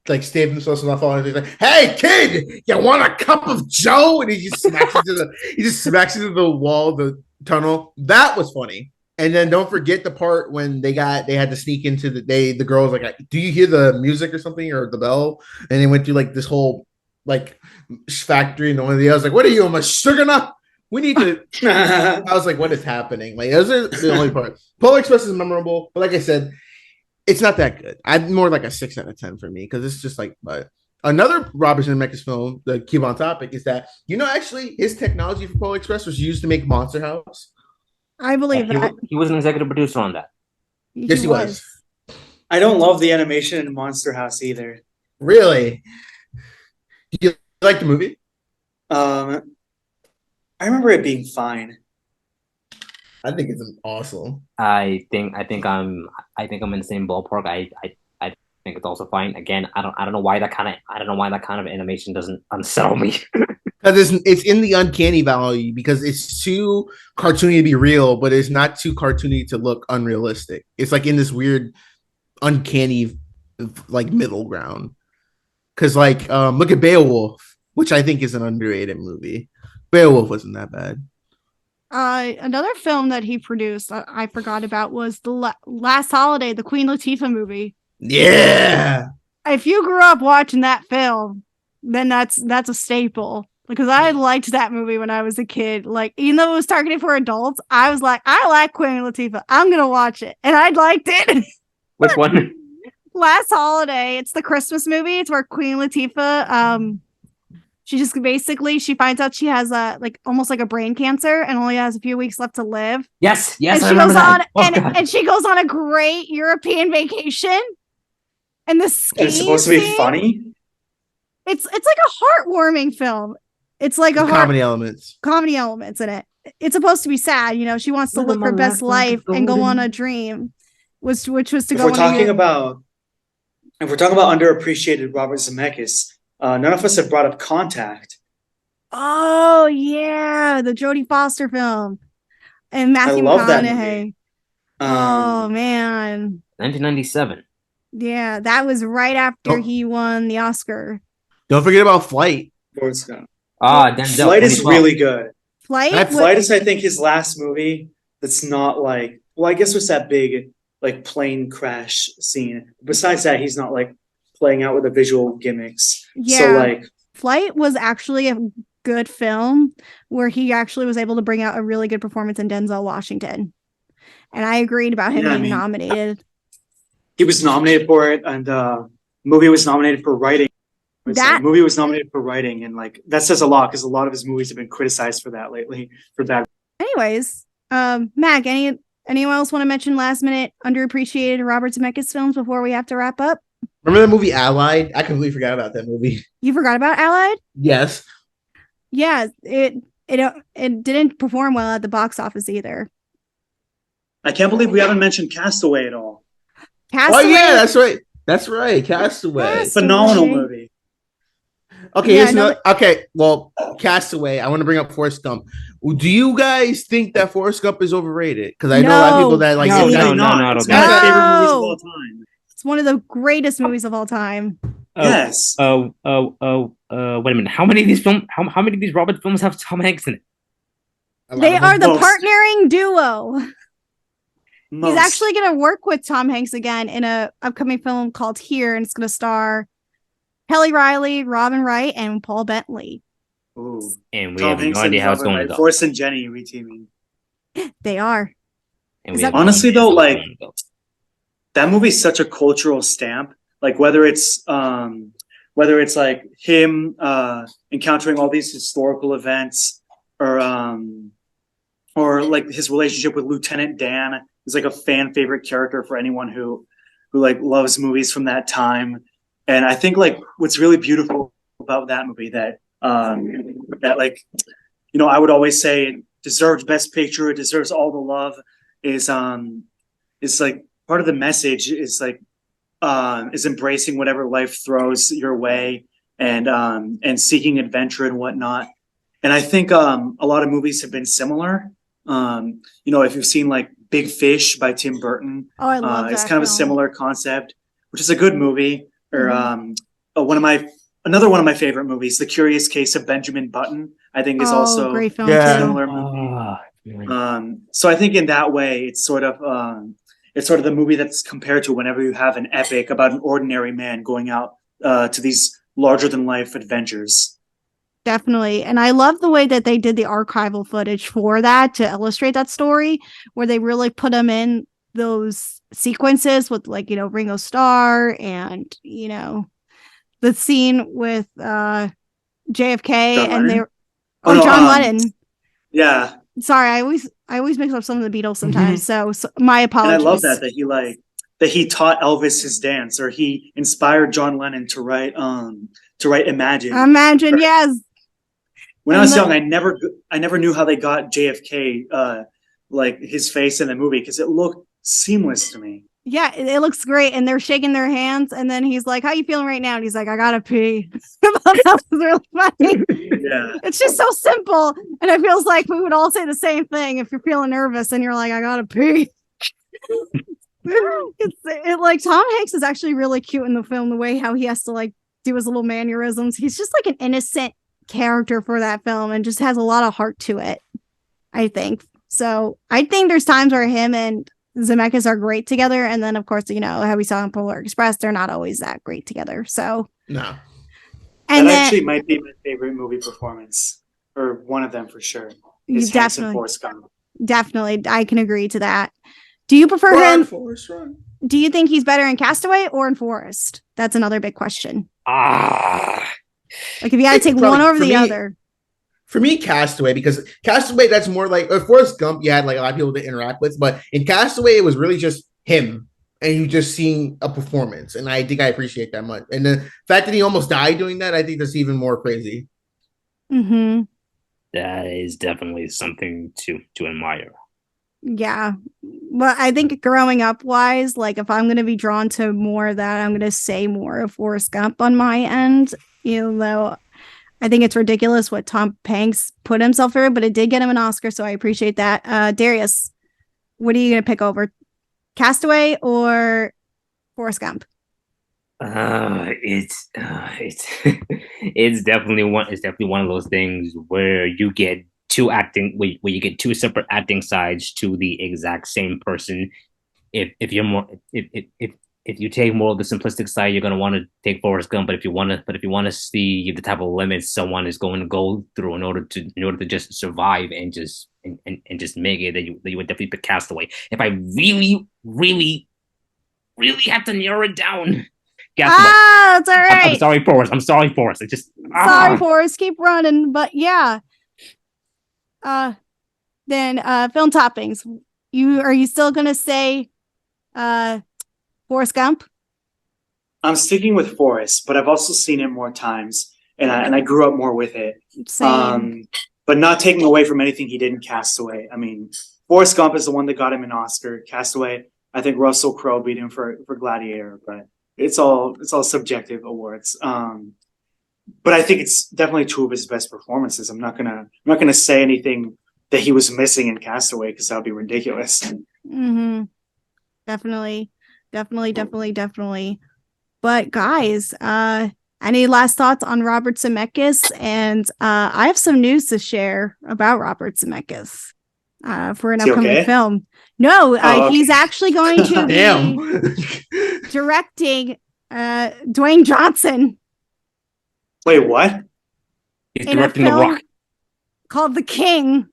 [SPEAKER 1] like save themselves from not falling. He's like, "Hey kid, you want a cup of Joe?" And he just smacks into the wall, the tunnel. That was funny. And then don't forget the part when they had to sneak into the girls like, "Do you hear the music or something or the bell?" And they went through like this whole like factory, and one of the others like, "What are you, a sugar nut? We need to." I was like, "What is happening?" Like, those are the only part. Polar Express is memorable, but like I said, it's not that good. I'm more like a 6 out of 10 for me because it's just like. But another Robert Zemeckis film, the Keep on Topic, is that actually his technology for Polar Express was used to make Monster House.
[SPEAKER 2] I believe that.
[SPEAKER 3] He was an executive producer on that.
[SPEAKER 1] Yes, he was.
[SPEAKER 4] I don't love the animation in Monster House either.
[SPEAKER 1] Really? Did you like the movie?
[SPEAKER 4] I remember it being fine.
[SPEAKER 1] I think it's awesome.
[SPEAKER 3] I think I'm in the same ballpark. I think it's also fine. Again, I don't know why that kind of animation doesn't unsettle me.
[SPEAKER 1] Because it's in the uncanny valley because it's too cartoony to be real, but it's not too cartoony to look unrealistic. It's like in this weird uncanny like middle ground. Because like look at Beowulf, which I think is an underrated movie. Beowulf wasn't that bad.
[SPEAKER 2] Another film that he produced I forgot about was the Last Holiday, the Queen Latifah movie.
[SPEAKER 1] Yeah.
[SPEAKER 2] If you grew up watching that film, then that's a staple. Because I liked that movie when I was a kid. Like, even though it was targeted for adults, I was like, I like Queen Latifah. I'm gonna watch it, and I liked it.
[SPEAKER 3] Which one?
[SPEAKER 2] Last Holiday. It's the Christmas movie. It's where Queen Latifah She just basically she finds out she has a almost like a brain cancer and only has a few weeks left to live.
[SPEAKER 3] Yes,
[SPEAKER 2] And
[SPEAKER 3] I
[SPEAKER 2] she
[SPEAKER 3] remember
[SPEAKER 2] goes on
[SPEAKER 3] that.
[SPEAKER 2] and she goes on a great European vacation. And the skiing
[SPEAKER 4] It's supposed to be
[SPEAKER 2] scene,
[SPEAKER 4] funny.
[SPEAKER 2] It's like a heartwarming film. It's like a
[SPEAKER 1] comedy elements.
[SPEAKER 2] Comedy elements in it. It's supposed to be sad, you know. She wants to live her best life and go on a dream, which was to
[SPEAKER 4] If
[SPEAKER 2] go.
[SPEAKER 4] we're talking about underappreciated Robert Zemeckis, none of us have brought up Contact.
[SPEAKER 2] Oh yeah, the Jodie Foster film, and Matthew
[SPEAKER 4] I love that
[SPEAKER 2] McConaughey.
[SPEAKER 4] movie.
[SPEAKER 2] Oh man,
[SPEAKER 3] 1997.
[SPEAKER 2] yeah, that was right after he won the Oscar.
[SPEAKER 1] Don't forget about Flight.
[SPEAKER 3] Denzel.
[SPEAKER 4] Flight is really good.
[SPEAKER 2] Flight
[SPEAKER 4] is, I think, his last movie. That's not like. Well, I guess it's that big like plane crash scene. Besides that, he's not like playing out with the visual gimmicks.
[SPEAKER 2] Yeah.
[SPEAKER 4] So like,
[SPEAKER 2] Flight was actually a good film where he actually was able to bring out a really good performance in Denzel Washington. And I agreed about him being nominated.
[SPEAKER 4] He was nominated for it, and movie was nominated for writing. Movie was nominated for writing, and like that says a lot because a lot of his movies have been criticized for that lately. For that.
[SPEAKER 2] Anyways, Mac, anyone else want to mention last minute underappreciated Robert Zemeckis films before we have to wrap up?
[SPEAKER 1] Remember the movie Allied? I completely forgot about that movie.
[SPEAKER 2] You forgot about Allied?
[SPEAKER 1] Yes.
[SPEAKER 2] Yeah, it didn't perform well at the box office either.
[SPEAKER 4] I can't believe we haven't mentioned Castaway at all.
[SPEAKER 2] Castaway.
[SPEAKER 1] Oh yeah, that's right. Castaway.
[SPEAKER 4] Phenomenal movie.
[SPEAKER 1] Okay, okay. Well, Castaway. I want to bring up Forrest Gump. Do you guys think that Forrest Gump is overrated? Because I know a lot of people that like.
[SPEAKER 3] No,
[SPEAKER 4] It's one of my favorite movies of all time.
[SPEAKER 2] It's one of the greatest movies of all time.
[SPEAKER 4] Yes.
[SPEAKER 3] Wait a minute. How many of these how many of these Robert films have Tom Hanks in it?
[SPEAKER 2] They are the partnering duo.
[SPEAKER 4] Most.
[SPEAKER 2] He's actually going to work with Tom Hanks again in a upcoming film called Here, and it's going to star Kelly Riley, Robin Wright, and Paul Bentley.
[SPEAKER 4] Ooh.
[SPEAKER 3] And we have no idea how it's going to go.
[SPEAKER 4] Forrest and Jenny reteaming.
[SPEAKER 2] They are.
[SPEAKER 4] Honestly, though, like that movie's such a cultural stamp. Like whether it's like him encountering all these historical events, or like his relationship with Lieutenant Dan is like a fan favorite character for anyone who like loves movies from that time. And I think like what's really beautiful about that movie that like, you know, I would always say it deserves Best Picture, it deserves all the love, is like part of the message is like is embracing whatever life throws your way and seeking adventure and whatnot. And I think a lot of movies have been similar. You know, if you've seen like Big Fish by Tim Burton,
[SPEAKER 2] I love that
[SPEAKER 4] it's kind of a similar concept, which is a good movie. Or another one of my favorite movies, The Curious Case of Benjamin Button, I think is also
[SPEAKER 2] great film
[SPEAKER 4] a similar movie. So I think in that way, it's sort of the movie that's compared to whenever you have an epic about an ordinary man going out to these larger than life adventures.
[SPEAKER 2] Definitely. And I love the way that they did the archival footage for that to illustrate that story, where they really put them in those sequences with like, you know, Ringo Starr and, you know, the scene with JFK and they John Lennon.
[SPEAKER 4] Yeah.
[SPEAKER 2] Sorry, I always mix up some of the Beatles sometimes. So my apologies.
[SPEAKER 4] And I love that he taught Elvis his dance, or he inspired John Lennon to write Imagine.
[SPEAKER 2] Imagine, yes.
[SPEAKER 4] When I was young, I never knew how they got JFK like his face in the movie because it looked seamless to me.
[SPEAKER 2] Yeah, it looks great, and they're shaking their hands, and then he's like, "How you feeling right now?" And he's like, "I gotta pee." That was really funny.
[SPEAKER 4] Yeah,
[SPEAKER 2] it's just so simple, and it feels like we would all say the same thing if you're feeling nervous and you're like, "I gotta pee." It's like Tom Hanks is actually really cute in the film. The way how he has to like do his little mannerisms. He's just like an innocent character for that film, and just has a lot of heart to it. I think so. I think there's times where him and Zemeckis are great together, and then of course, you know, how we saw in Polar Express, they're not always that great together. So
[SPEAKER 1] no,
[SPEAKER 2] and
[SPEAKER 4] that actually might be my favorite movie performance, or one of them for sure. Is Hanks and Forrest Gump.
[SPEAKER 2] Definitely, I can agree to that. Do you prefer him? Do you think he's better in Castaway or in Forrest? That's another big question. Like if you had to take one over the other.
[SPEAKER 1] For me, Castaway, because Castaway, that's more like Forrest Gump. You had like a lot of people to interact with, but in Castaway, it was really just him, and you just seeing a performance, and I think I appreciate that much. And the fact that he almost died doing that, I think that's even more crazy.
[SPEAKER 2] Mm-hmm.
[SPEAKER 3] That is definitely something to admire.
[SPEAKER 2] Yeah. Well, I think growing up wise, like if I'm going to be drawn to more of that, I'm going to say more of Forrest Gump on my end, even though I think it's ridiculous what Tom Hanks put himself through, but it did get him an Oscar, so I appreciate that. Darius, what are you going to pick over? Castaway or Forrest Gump?
[SPEAKER 3] It's it's definitely one of those things where you get where you get two separate acting sides to the exact same person. If you take more of the simplistic side, you're gonna want to take Forrest Gump. But if you want to see the type of limits someone is going to go through in order to just survive and just make it, that you would definitely pick Castaway. If I really have to narrow it down, Castaway.
[SPEAKER 2] It's all right.
[SPEAKER 3] I'm sorry, Forrest. It just
[SPEAKER 2] sorry, Forrest. Keep running, but yeah. Then Film Toppings. Are you still gonna say Forrest Gump?
[SPEAKER 4] I'm sticking with Forrest, but I've also seen it more times, and I grew up more with it.
[SPEAKER 2] Same.
[SPEAKER 4] But not taking away from anything he did in Castaway. I mean, Forrest Gump is the one that got him an Oscar. Castaway, I think Russell Crowe beat him for Gladiator, but it's all subjective awards. But I think it's definitely two of his best performances. I'm not gonna say anything that he was missing in Castaway because that would be ridiculous.
[SPEAKER 2] Mm-hmm. Definitely. But guys, any last thoughts on Robert Zemeckis? And I have some news to share about Robert Zemeckis for an upcoming film. No, okay. He's actually going to be directing Dwayne Johnson.
[SPEAKER 4] Wait, what?
[SPEAKER 3] He's directing The Rock.
[SPEAKER 2] Called The King.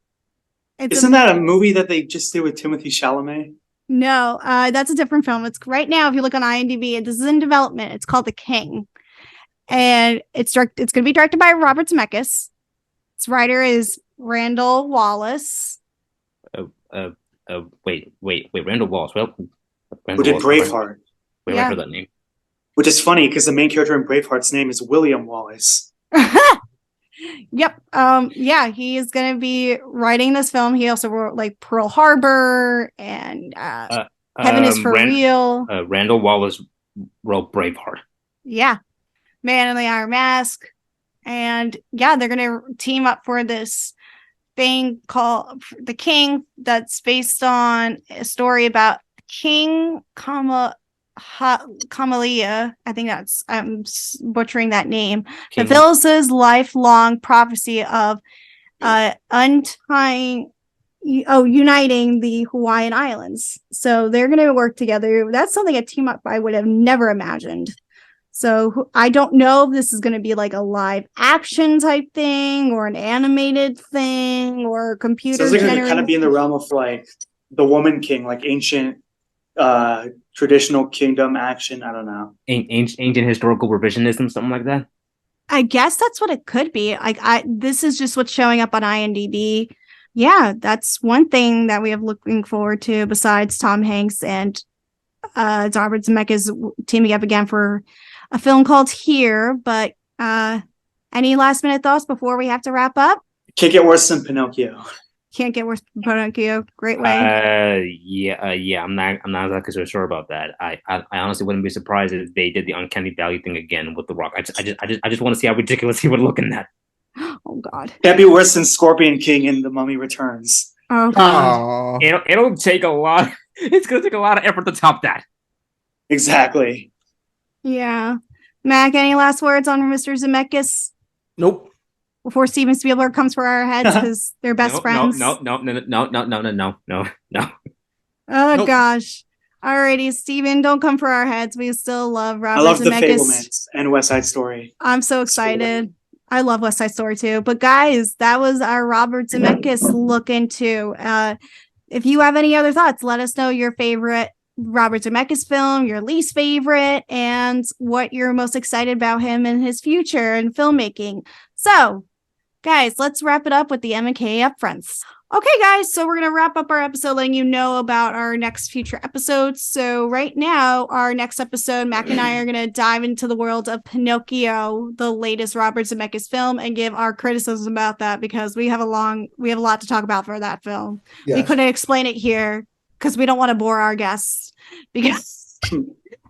[SPEAKER 4] Isn't that a movie that they just did with Timothée Chalamet?
[SPEAKER 2] No, that's a different film. It's right now, if you look on IMDb, this is in development. It's called The King. And it's going to be directed by Robert Zemeckis. Its writer is Randall Wallace.
[SPEAKER 3] Wait, Randall Wallace.
[SPEAKER 4] Who did Braveheart?
[SPEAKER 3] Wait, I heard that name.
[SPEAKER 4] Which is funny because the main character in Braveheart's name is William Wallace.
[SPEAKER 2] Yep. Yeah, he is going to be writing this film. He also wrote like Pearl Harbor and Heaven is for Real.
[SPEAKER 3] Randall Wallace wrote Braveheart.
[SPEAKER 2] Yeah. Man in the Iron Mask. And yeah, they're going to team up for this thing called The King that's based on a story about King Kamalia, I think I'm butchering that name. Fulfills lifelong prophecy of uniting the Hawaiian Islands. So they're going to work together. That's something a team up I would have never imagined. So I don't know if this is going to be like a live action type thing or an animated thing or computer.
[SPEAKER 4] So it's going to kind of be in the realm of like The Woman King, like ancient traditional kingdom action. I don't know.
[SPEAKER 3] Ancient historical revisionism, something like that.
[SPEAKER 2] I guess that's what it could be. This is just what's showing up on IMDb. Yeah, that's one thing that we have looking forward to besides Tom Hanks and Robert Zemeckis teaming up again for a film called Here. But any last minute thoughts before we have to wrap up?
[SPEAKER 4] Can't get worse than Pinocchio.
[SPEAKER 2] Can't get worse than Pinocchio. Great way.
[SPEAKER 3] Yeah. I'm not exactly so sure about that. I honestly wouldn't be surprised if they did the uncanny valley thing again with The Rock. I just want to see how ridiculous he would look in that.
[SPEAKER 2] Oh God.
[SPEAKER 4] That'd be worse than Scorpion King in The Mummy Returns.
[SPEAKER 2] Oh God.
[SPEAKER 3] It'll take a lot. It's gonna take a lot of effort to top that.
[SPEAKER 4] Exactly.
[SPEAKER 2] Yeah. Mac, any last words on Mr. Zemeckis?
[SPEAKER 1] Nope.
[SPEAKER 2] Before Steven Spielberg comes for our heads because they're best friends.
[SPEAKER 3] No.
[SPEAKER 2] Oh
[SPEAKER 1] Nope.
[SPEAKER 2] Gosh. Alrighty, Steven, don't come for our heads. We still love Robert
[SPEAKER 4] I love
[SPEAKER 2] Zemeckis.
[SPEAKER 4] The Fablemans and West Side Story.
[SPEAKER 2] I'm so excited. I love West Side Story too. But guys, that was our Robert Zemeckis look into. If you have any other thoughts, let us know your favorite Robert Zemeckis film, your least favorite, and what you're most excited about him and his future in filmmaking. So, guys, let's wrap it up with the M&K upfronts. Okay, guys, so we're going to wrap up our episode letting you know about our next future episodes. So right now, our next episode, Mac and I are going to dive into the world of Pinocchio, the latest Robert Zemeckis film, and give our criticism about that because we have a lot to talk about for that film.
[SPEAKER 1] Yes.
[SPEAKER 2] We couldn't explain it here because we don't want to bore our guests. Because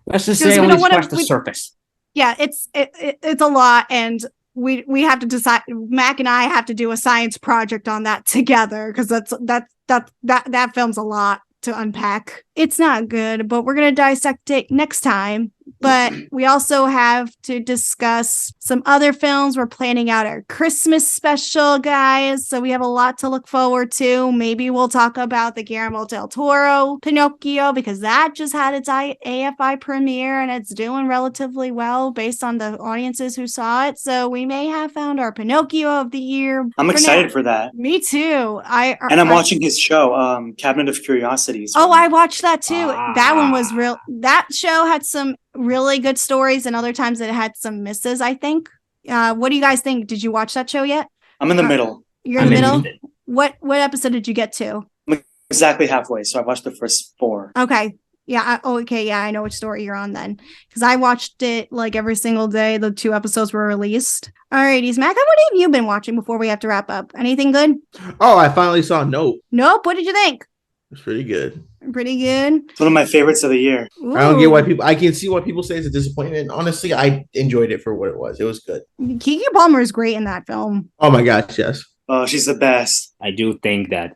[SPEAKER 3] let's just say only scratch the surface.
[SPEAKER 2] Yeah, it's a lot, and we have to decide. Mac and I have to do a science project on that together because that film's a lot to unpack. It's not good, but we're gonna dissect it next time. But we also have to discuss some other films. We're planning out our Christmas special, guys. So we have a lot to look forward to. Maybe we'll talk about the Guillermo del Toro Pinocchio because that just had its AFI premiere and it's doing relatively well based on the audiences who saw it. So we may have found our Pinocchio of the year.
[SPEAKER 4] I'm excited for that.
[SPEAKER 2] Me too.
[SPEAKER 4] I'm watching his show, Cabinet of Curiosities.
[SPEAKER 2] Oh, I watched that too. That one was real. That show had some really good stories and other times it had some misses, I think. What do you guys think? Did you watch that show yet?
[SPEAKER 4] I'm in the middle.
[SPEAKER 2] You're in the middle? What episode did you get to?
[SPEAKER 4] I'm exactly halfway, so I watched the first 4.
[SPEAKER 2] Okay. Yeah. I know which story you're on then. Because I watched it like every single day the 2 episodes were released. Alrighty, Mac, what have you been watching before we have to wrap up? Anything good?
[SPEAKER 1] Oh, I finally saw Nope.
[SPEAKER 2] Nope. What did you think?
[SPEAKER 1] It's pretty good.
[SPEAKER 2] Pretty good.
[SPEAKER 4] It's one of my favorites of the year.
[SPEAKER 2] Ooh.
[SPEAKER 1] I don't get why people. I can see why people say it's a disappointment. Honestly, I enjoyed it for what it was. It was good.
[SPEAKER 2] Keke Palmer is great in that film.
[SPEAKER 1] Oh my gosh, yes.
[SPEAKER 4] Oh, she's the best.
[SPEAKER 3] I do think that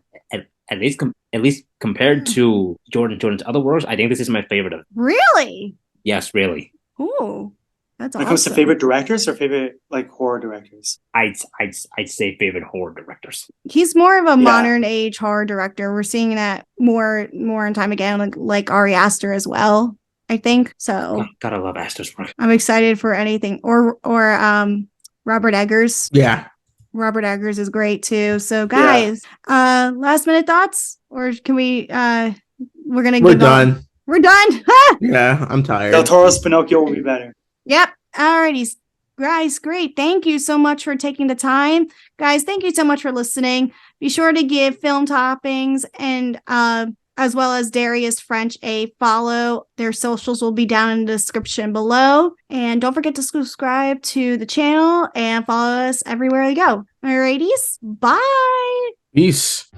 [SPEAKER 3] at least compared to Jordan's other works, I think this is my favorite of.
[SPEAKER 2] Really?
[SPEAKER 3] Yes, really.
[SPEAKER 2] Ooh, that's
[SPEAKER 4] When it
[SPEAKER 2] awesome.
[SPEAKER 4] comes to favorite directors or favorite like horror directors?
[SPEAKER 3] I'd say favorite horror directors.
[SPEAKER 2] He's more of a modern age horror director. We're seeing that more and time again, like Ari Aster as well, I think. So
[SPEAKER 3] Gotta love Aster's work.
[SPEAKER 2] I'm excited for anything. Or Robert Eggers.
[SPEAKER 1] Yeah.
[SPEAKER 2] Robert Eggers is great too. So guys, last minute thoughts? Or can we we're done. We're done.
[SPEAKER 1] Yeah, I'm tired.
[SPEAKER 4] Del Toro's Pinocchio will be better.
[SPEAKER 2] Yep. Alrighty. Guys, great. Thank you so much for taking the time. Guys, thank you so much for listening. Be sure to give Film Toppings and as well as Darius French a follow. Their socials will be down in the description below. And don't forget to subscribe to the channel and follow us everywhere we go. Alrighties. Bye.
[SPEAKER 1] Peace.